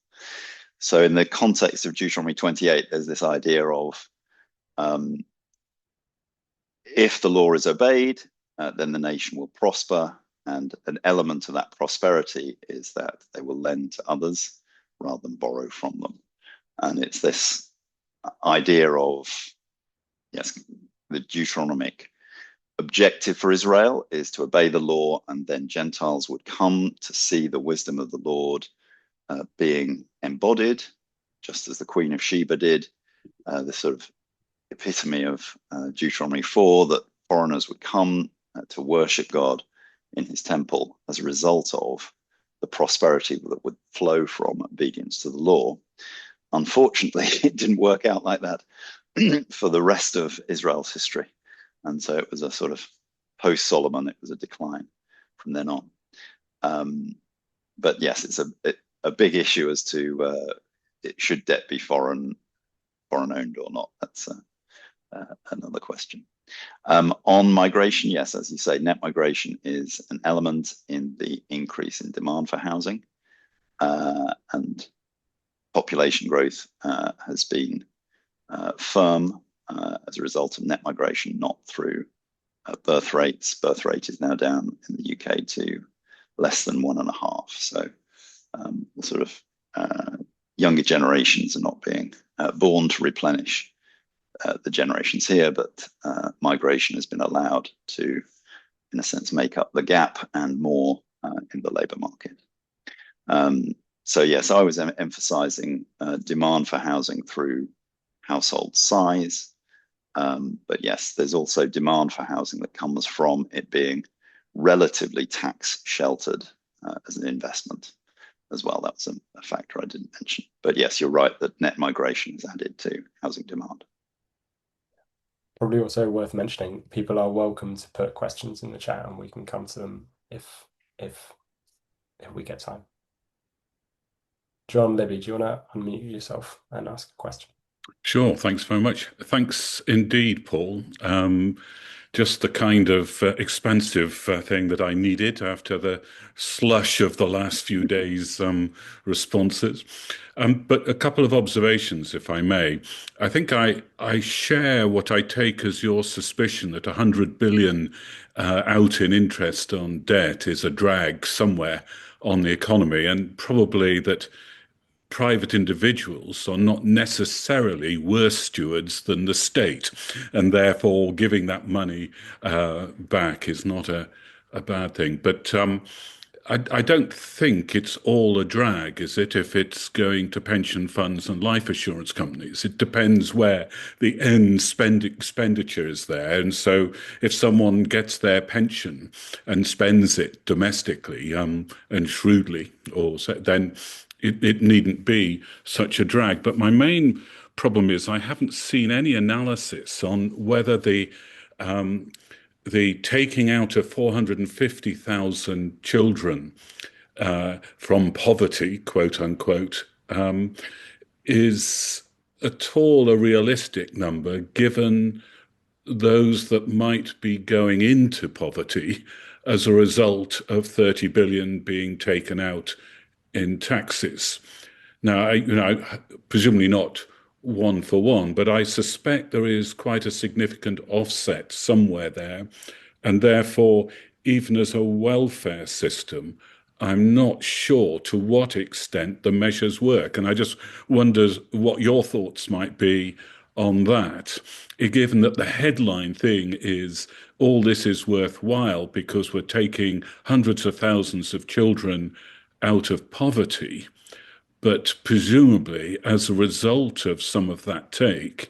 So in the context of Deuteronomy 28, there's this idea of if the law is obeyed, then the nation will prosper. And an element of that prosperity is that they will lend to others rather than borrow from them. And it's this idea of, yes, the Deuteronomic objective for Israel is to obey the law, and then Gentiles would come to see the wisdom of the Lord being embodied, just as the Queen of Sheba did, this sort of epitome of Deuteronomy 4, that foreigners would come to worship God in his temple as a result of the prosperity that would flow from obedience to the law. Unfortunately, it didn't work out like that for the rest of Israel's history. And so it was a sort of post-Solomon, it was a decline from then on. But yes, it's a big issue as to should debt be foreign owned or not. That's another question. On migration, yes, as you say, net migration is an element in the increase in demand for housing, and population growth has been firm as a result of net migration, not through birth rates. Birth rate is now down in the UK to less than 1.5. So the sort of younger generations are not being born to replenish the generations here, but migration has been allowed to, in a sense, make up the gap, and more in the labour market. So yes, I was emphasising demand for housing through household size. But yes, there's also demand for housing that comes from it being relatively tax sheltered as an investment as well. That's a factor I didn't mention. But yes, you're right that net migration has added to housing demand. Probably also worth mentioning, people are welcome to put questions in the chat and we can come to them if we get time. John, Libby, do you want to unmute yourself and ask a question? Sure, thanks very much. Thanks indeed, Paul. Just the kind of expansive thing that I needed after the slush of the last few days' responses. But a couple of observations, if I may. I think I share what I take as your suspicion that 100 billion out in interest on debt is a drag somewhere on the economy, and probably that private individuals are not necessarily worse stewards than the state, and therefore giving that money back is not a bad thing. But I don't think it's all a drag, is it, if it's going to pension funds and life assurance companies? It depends where the end expenditure is there. And so if someone gets their pension and spends it domestically and shrewdly, then it needn't be such a drag. But my main problem is I haven't seen any analysis on whether the taking out of 450,000 children from poverty, quote unquote, is at all a realistic number, given those that might be going into poverty as a result of 30 billion being taken out in taxes. Now, presumably not one for one, but I suspect there is quite a significant offset somewhere there. And therefore, even as a welfare system, I'm not sure to what extent the measures work. And I just wonder what your thoughts might be on that, given that the headline thing is all this is worthwhile because we're taking hundreds of thousands of children out of poverty. But presumably, as a result of some of that take,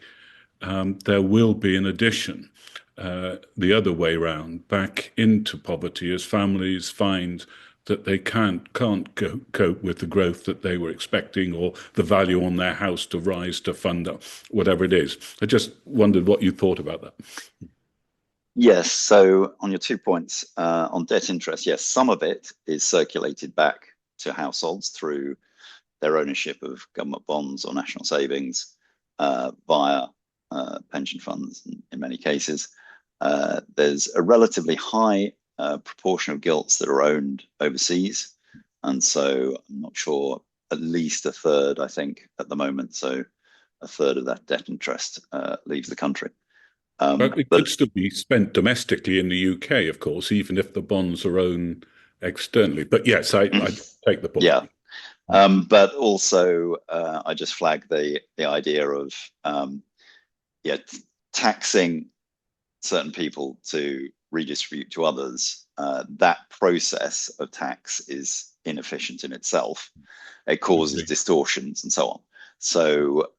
there will be an addition the other way round back into poverty as families find that they can't cope with the growth that they were expecting, or the value on their house to rise to fund whatever it is. I just wondered what you thought about that. Yes, so on your 2 points on debt interest, yes, some of it is circulated back to households through their ownership of government bonds or national savings via pension funds in many cases. There's a relatively high proportion of gilts that are owned overseas. And so I'm not sure, at least a third, I think, at the moment. So a third of that debt interest leaves the country. But it could still be spent domestically in the UK, of course, even if the bonds are owned externally. But yes, I take the point. Yeah. But also, I just flagged the idea of taxing certain people to redistribute to others. That process of tax is inefficient in itself. It causes distortions and so on. So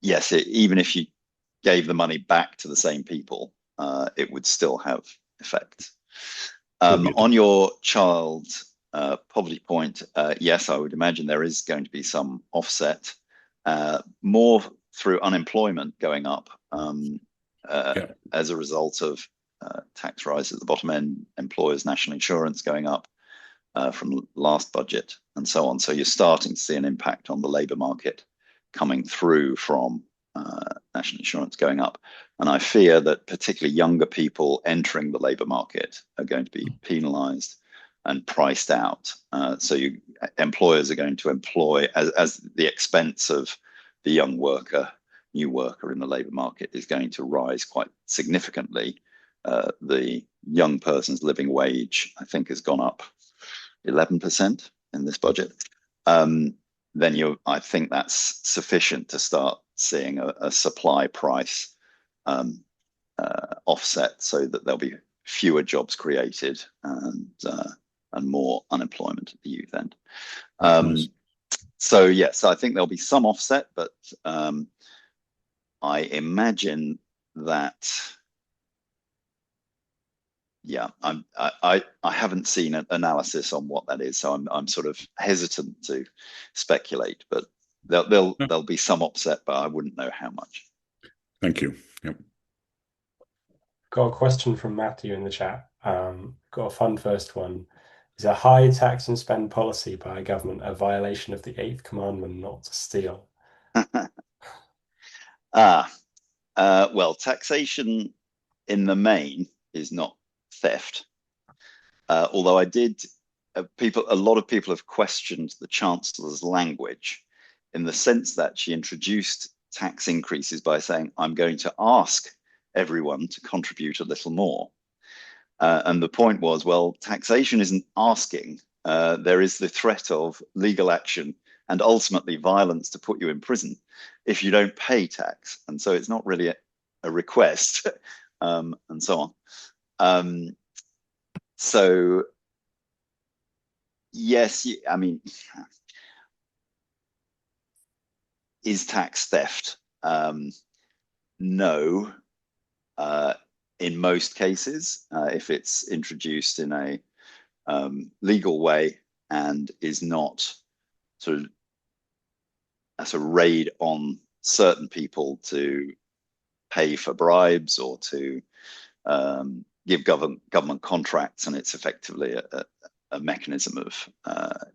yes, even if you gave the money back to the same people, it would still have effect. On your child poverty point, yes, I would imagine there is going to be some offset, more through unemployment going up as a result of tax rise at the bottom end, employers' national insurance going up from last budget and so on. So you're starting to see an impact on the labour market coming through from national insurance going up. And I fear that particularly younger people entering the labour market are going to be penalised and priced out. So employers are going to employ, as the expense of the young worker, new worker in the labour market is going to rise quite significantly. The young person's living wage, I think, has gone up 11% in this budget. Then I think that's sufficient to start seeing a supply price offset, so that there'll be fewer jobs created and more unemployment at the youth end. Nice. So yes, I think there'll be some offset, but I imagine that, yeah, I haven't seen an analysis on what that is, so I'm sort of hesitant to speculate. But there'll be some offset, but I wouldn't know how much. Thank you. Yep. Got a question from Matthew in the chat. Got a fun first one. Is a high tax and spend policy by a government a violation of the eighth commandment not to steal? Well, taxation in the main is not theft. Although a lot of people have questioned the Chancellor's language in the sense that she introduced tax increases by saying, I'm going to ask everyone to contribute a little more. And the point was, well, taxation isn't asking. There is the threat of legal action and ultimately violence to put you in prison if you don't pay tax. And so it's not really a request and so on. So, yes, I mean, is tax theft? No. In most cases, if it's introduced in a legal way and is not sort of as a raid on certain people to pay for bribes or to give government contracts, and it's effectively a mechanism of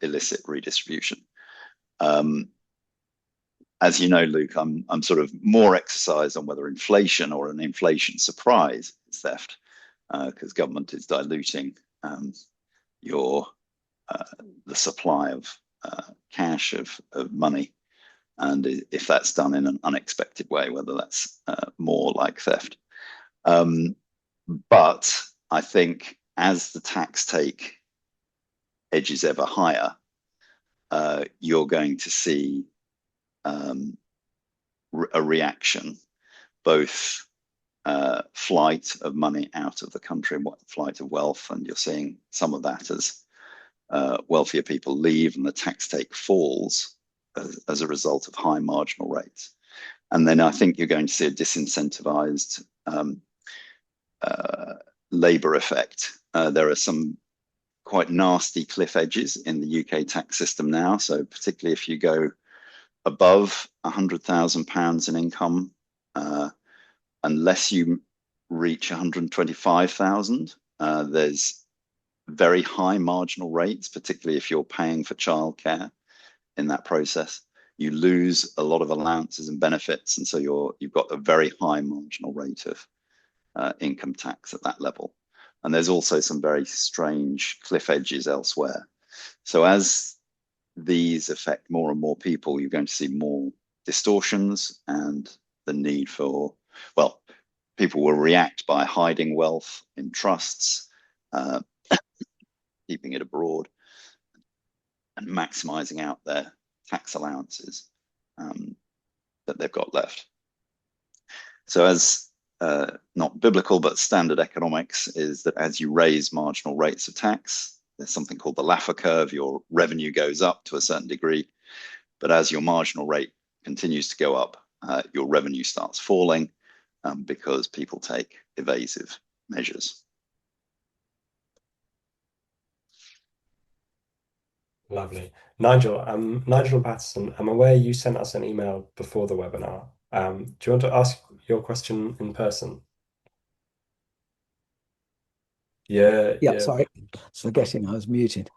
illicit redistribution. As you know, Luke, I'm sort of more exercised on whether inflation or an inflation surprise is theft, because government is diluting the supply of cash of money, and if that's done in an unexpected way, whether that's more like theft. But I think as the tax take edges ever higher, you're going to see a reaction, both flight of money out of the country and flight of wealth, and you're seeing some of that as wealthier people leave and the tax take falls as a result of high marginal rates. And then I think you're going to see a disincentivized labor effect. There are some quite nasty cliff edges in the UK tax system now. So particularly if you go above £100,000 in income, unless you reach 125,000, there's very high marginal rates, particularly if you're paying for childcare in that process. You lose a lot of allowances and benefits, and so you've got a very high marginal rate of income tax at that level. And there's also some very strange cliff edges elsewhere. So as these affect more and more people, you're going to see more distortions and the need for, well, people will react by hiding wealth in trusts, keeping it abroad, and maximizing out their tax allowances that they've got left. So as not biblical, but standard economics is that as you raise marginal rates of tax, there's something called the Laffer curve. Your revenue goes up to a certain degree, but as your marginal rate continues to go up, your revenue starts falling because people take evasive measures. Lovely. Nigel Patterson, I'm aware you sent us an email before the webinar. Do you want to ask your question in person? Yeah. Sorry, forgetting I was muted.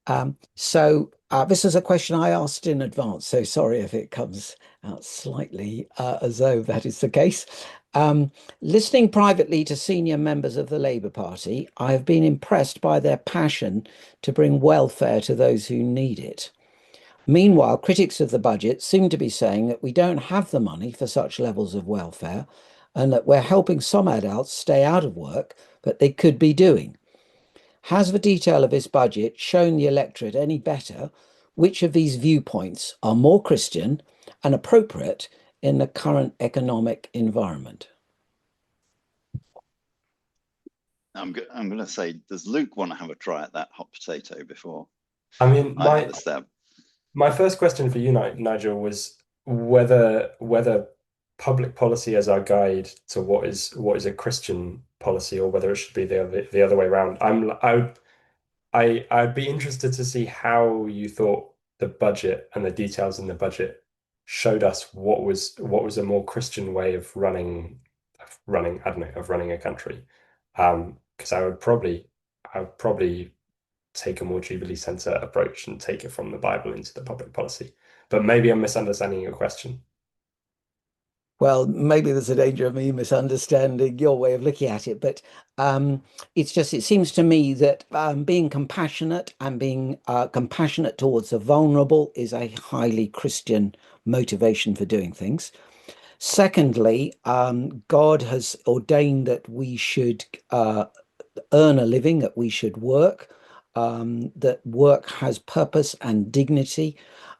This is a question I asked in advance, so sorry if it comes out slightly as though that is the case. Listening privately to senior members of the Labour Party, I have been impressed by their passion to bring welfare to those who need it. Meanwhile, critics of the budget seem to be saying that we don't have the money for such levels of welfare and that we're helping some adults stay out of work, but they could be doing. Has the detail of this budget shown the electorate any better which of these viewpoints are more Christian and appropriate in the current economic environment? I'm going to say, does Luke want to have a try at that hot potato before I mean, I have a stab? my first question for you, Nigel, was whether public policy as our guide to what is a Christian policy, or whether it should be the other way around. I'd be interested to see how you thought the budget and the details in the budget showed us what was a more Christian way of running, I don't know, of running a country. Because I would probably take a more Jubilee Center approach and take it from the Bible into the public policy. But maybe I'm misunderstanding your question. Well, maybe there's a danger of me misunderstanding your way of looking at it, but it's just, it seems to me that being compassionate and being compassionate towards the vulnerable is a highly Christian motivation for doing things. Secondly, God has ordained that we should earn a living, that we should work, that work has purpose and dignity,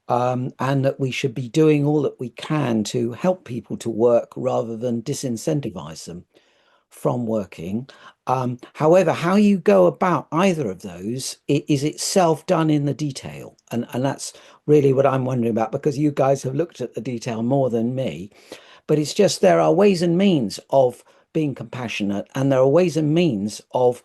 and that we should be doing all that we can to help people to work rather than disincentivize them from working. However, how you go about either of those is itself done in the detail. And that's really what I'm wondering about, because you guys have looked at the detail more than me. But it's just there are ways and means of being compassionate, and there are ways and means of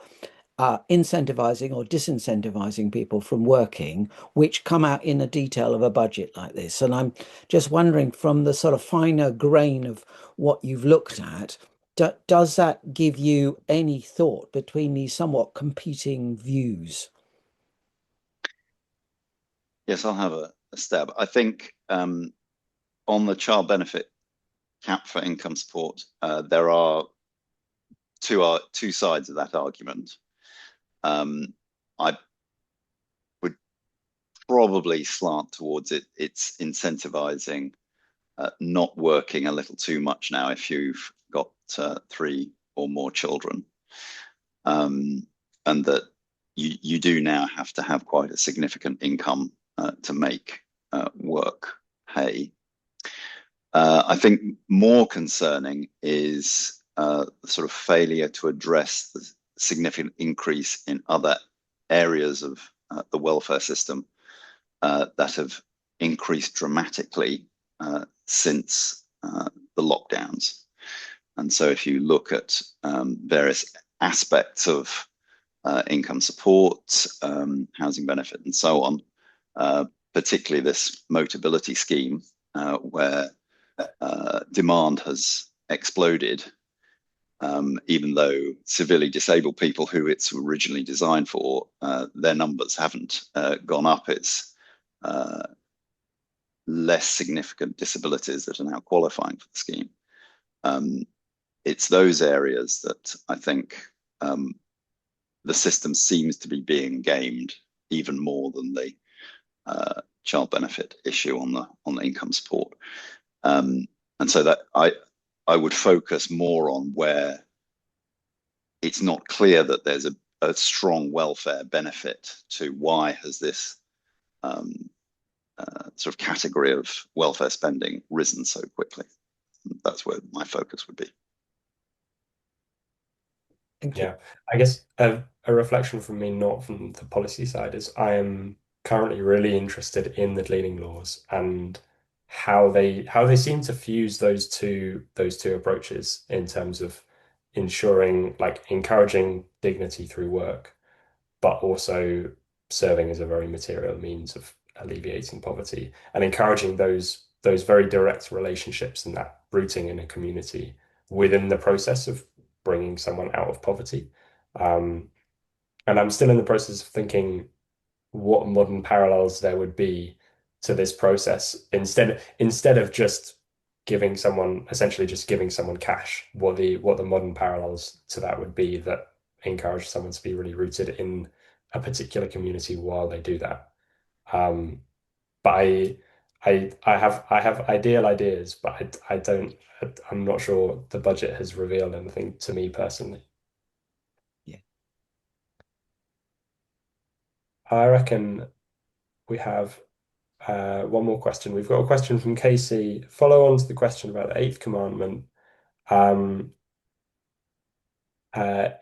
incentivizing or disincentivizing people from working, which come out in the detail of a budget like this. And I'm just wondering, from the sort of finer grain of what you've looked at, does that give you any thought between these somewhat competing views? Yes, I'll have a stab. I think on the child benefit cap for income support, there are two sides of that argument. I would probably slant towards it's incentivizing not working a little too much now if you've got 3 or more children, and that you do now have to have quite a significant income to make work pay. I think more concerning is the sort of failure to address the significant increase in other areas of the welfare system that have increased dramatically since the lockdowns. And so if you look at various aspects of income support, housing benefit, and so on, particularly this Motability scheme, where demand has exploded, even though severely disabled people who it's originally designed for, their numbers haven't gone up. It's less significant disabilities that are now qualifying for the scheme. It's those areas that I think the system seems to be being gamed even more than the child benefit issue on the income support. And so that I would focus more on where it's not clear that there's a strong welfare benefit to why has this sort of category of welfare spending risen so quickly. That's where my focus would be. Yeah, I guess a reflection from me, not from the policy side, is I am currently really interested in the cleaning laws and how they seem to fuse those two approaches in terms of ensuring, like, encouraging dignity through work, but also serving as a very material means of alleviating poverty and encouraging those very direct relationships and that rooting in a community within the process of bringing someone out of poverty. Um, and I'm still in the process of thinking what modern parallels there would be to this process instead of just essentially just giving someone cash, what the modern parallels to that would be that encourage someone to be really rooted in a particular community while they do that. Um, but I have ideal ideas, but I don't I'm not sure the budget has revealed anything to me personally. Yeah. I reckon we have one more question. We've got a question from Casey. Follow on to the question about the eighth commandment. Um,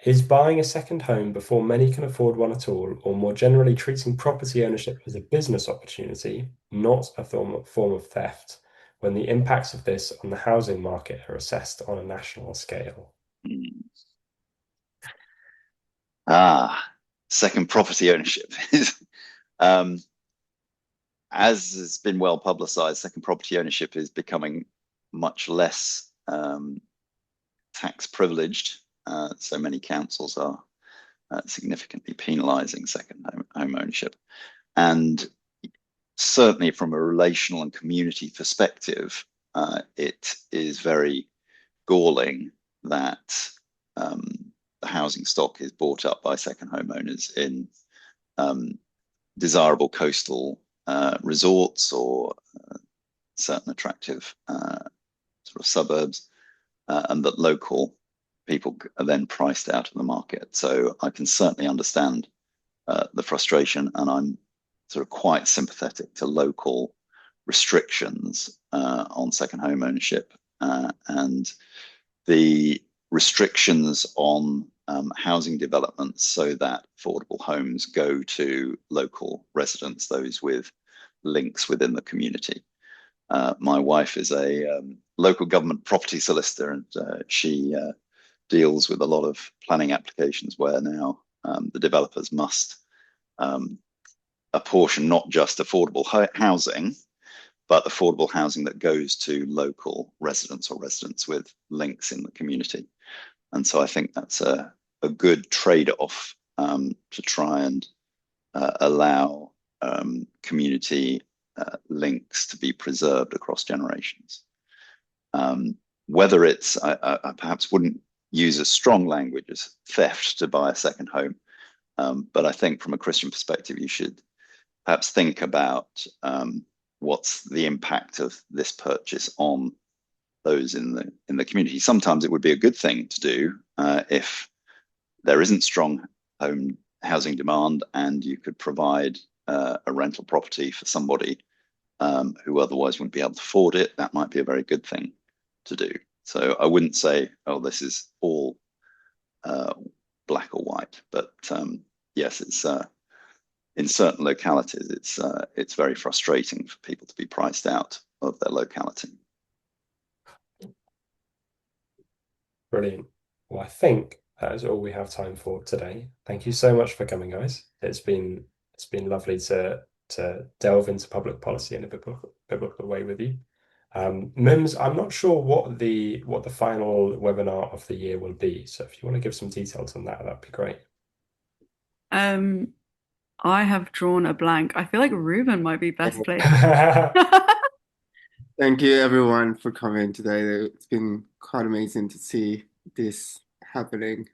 Is buying a second home before many can afford one at all, or more generally treating property ownership as a business opportunity, not a form of theft, when the impacts of this on the housing market are assessed on a national scale? Mm. Second property ownership is, as has been well publicized, second property ownership is becoming much less tax privileged. So many councils are significantly penalizing second home ownership. And certainly from a relational and community perspective, it is very galling that the housing stock is bought up by second homeowners in desirable coastal resorts or certain attractive sort of suburbs, and that local people are then priced out of the market. So I can certainly understand the frustration, and I'm sort of quite sympathetic to local restrictions on second home ownership, and the restrictions on housing developments so that affordable homes go to local residents, those with links within the community. My wife is a local government property solicitor, and she deals with a lot of planning applications where now the developers must apportion not just affordable housing, but affordable housing that goes to local residents or residents with links in the community. And so I think that's a good trade-off to try and allow community links to be preserved across generations. Whether it's, I perhaps wouldn't use as strong language as theft to buy a second home, but I think from a Christian perspective, you should perhaps think about what's the impact of this purchase on those in the community. Sometimes it would be a good thing to do if there isn't strong home housing demand and you could provide a rental property for somebody who otherwise wouldn't be able to afford it. That might be a very good thing to do. So I wouldn't say, oh, this is all black or white, but yes, it's in certain localities, it's very frustrating for people to be priced out of their locality. Brilliant. Well, I think that is all we have time for today. Thank you so much for coming, guys. It's been lovely to delve into public policy in a biblical way with you. Mims, I'm not sure what the final webinar of the year will be. So if you want to give some details on that, that'd be great. I have drawn a blank. I feel like Ruben might be best placed. Thank you everyone for coming today. It's been quite amazing to see this happening.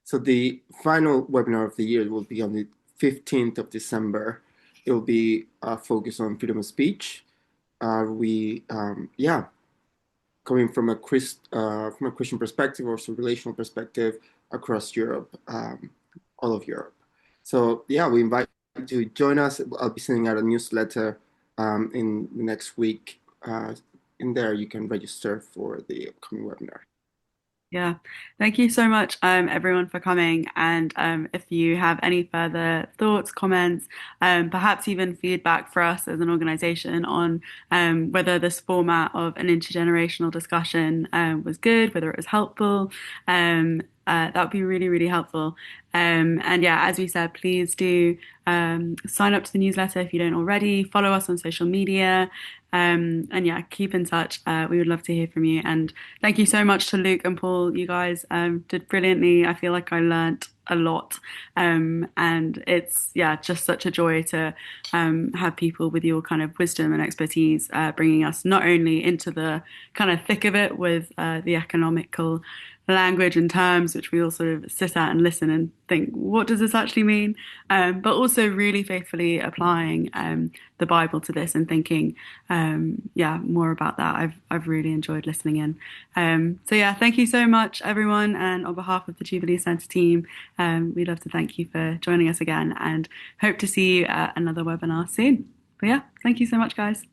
So the final webinar of the year will be on the 15th of December. It will be focused on freedom of speech. Coming from a Christian perspective, also relational perspective across Europe, all of Europe. So yeah, we invite you to join us. I'll be sending out a newsletter in the next week. In there, you can register for the upcoming webinar. Yeah, thank you so much, everyone, for coming. And if you have any further thoughts, comments, perhaps even feedback for us as an organization on whether this format of an intergenerational discussion was good, whether it was helpful, that would be really, really helpful. And yeah, as we said, please do sign up to the newsletter if you don't already. Follow us on social media. And yeah, keep in touch. We would love to hear from you. And thank you so much to Luke and Paul. You guys did brilliantly. I feel like I learned a lot. And it's, yeah, just such a joy to have people with your kind of wisdom and expertise bringing us not only into the kind of thick of it with the economical language and terms, which we all sort of sit at and listen and think, what does this actually mean? But also really faithfully applying the Bible to this and thinking, more about that. I've really enjoyed listening in. So yeah, thank you so much, everyone. And on behalf of the Jubilee Centre team, we'd love to thank you for joining us again and hope to see you at another webinar soon. But yeah, thank you so much, guys.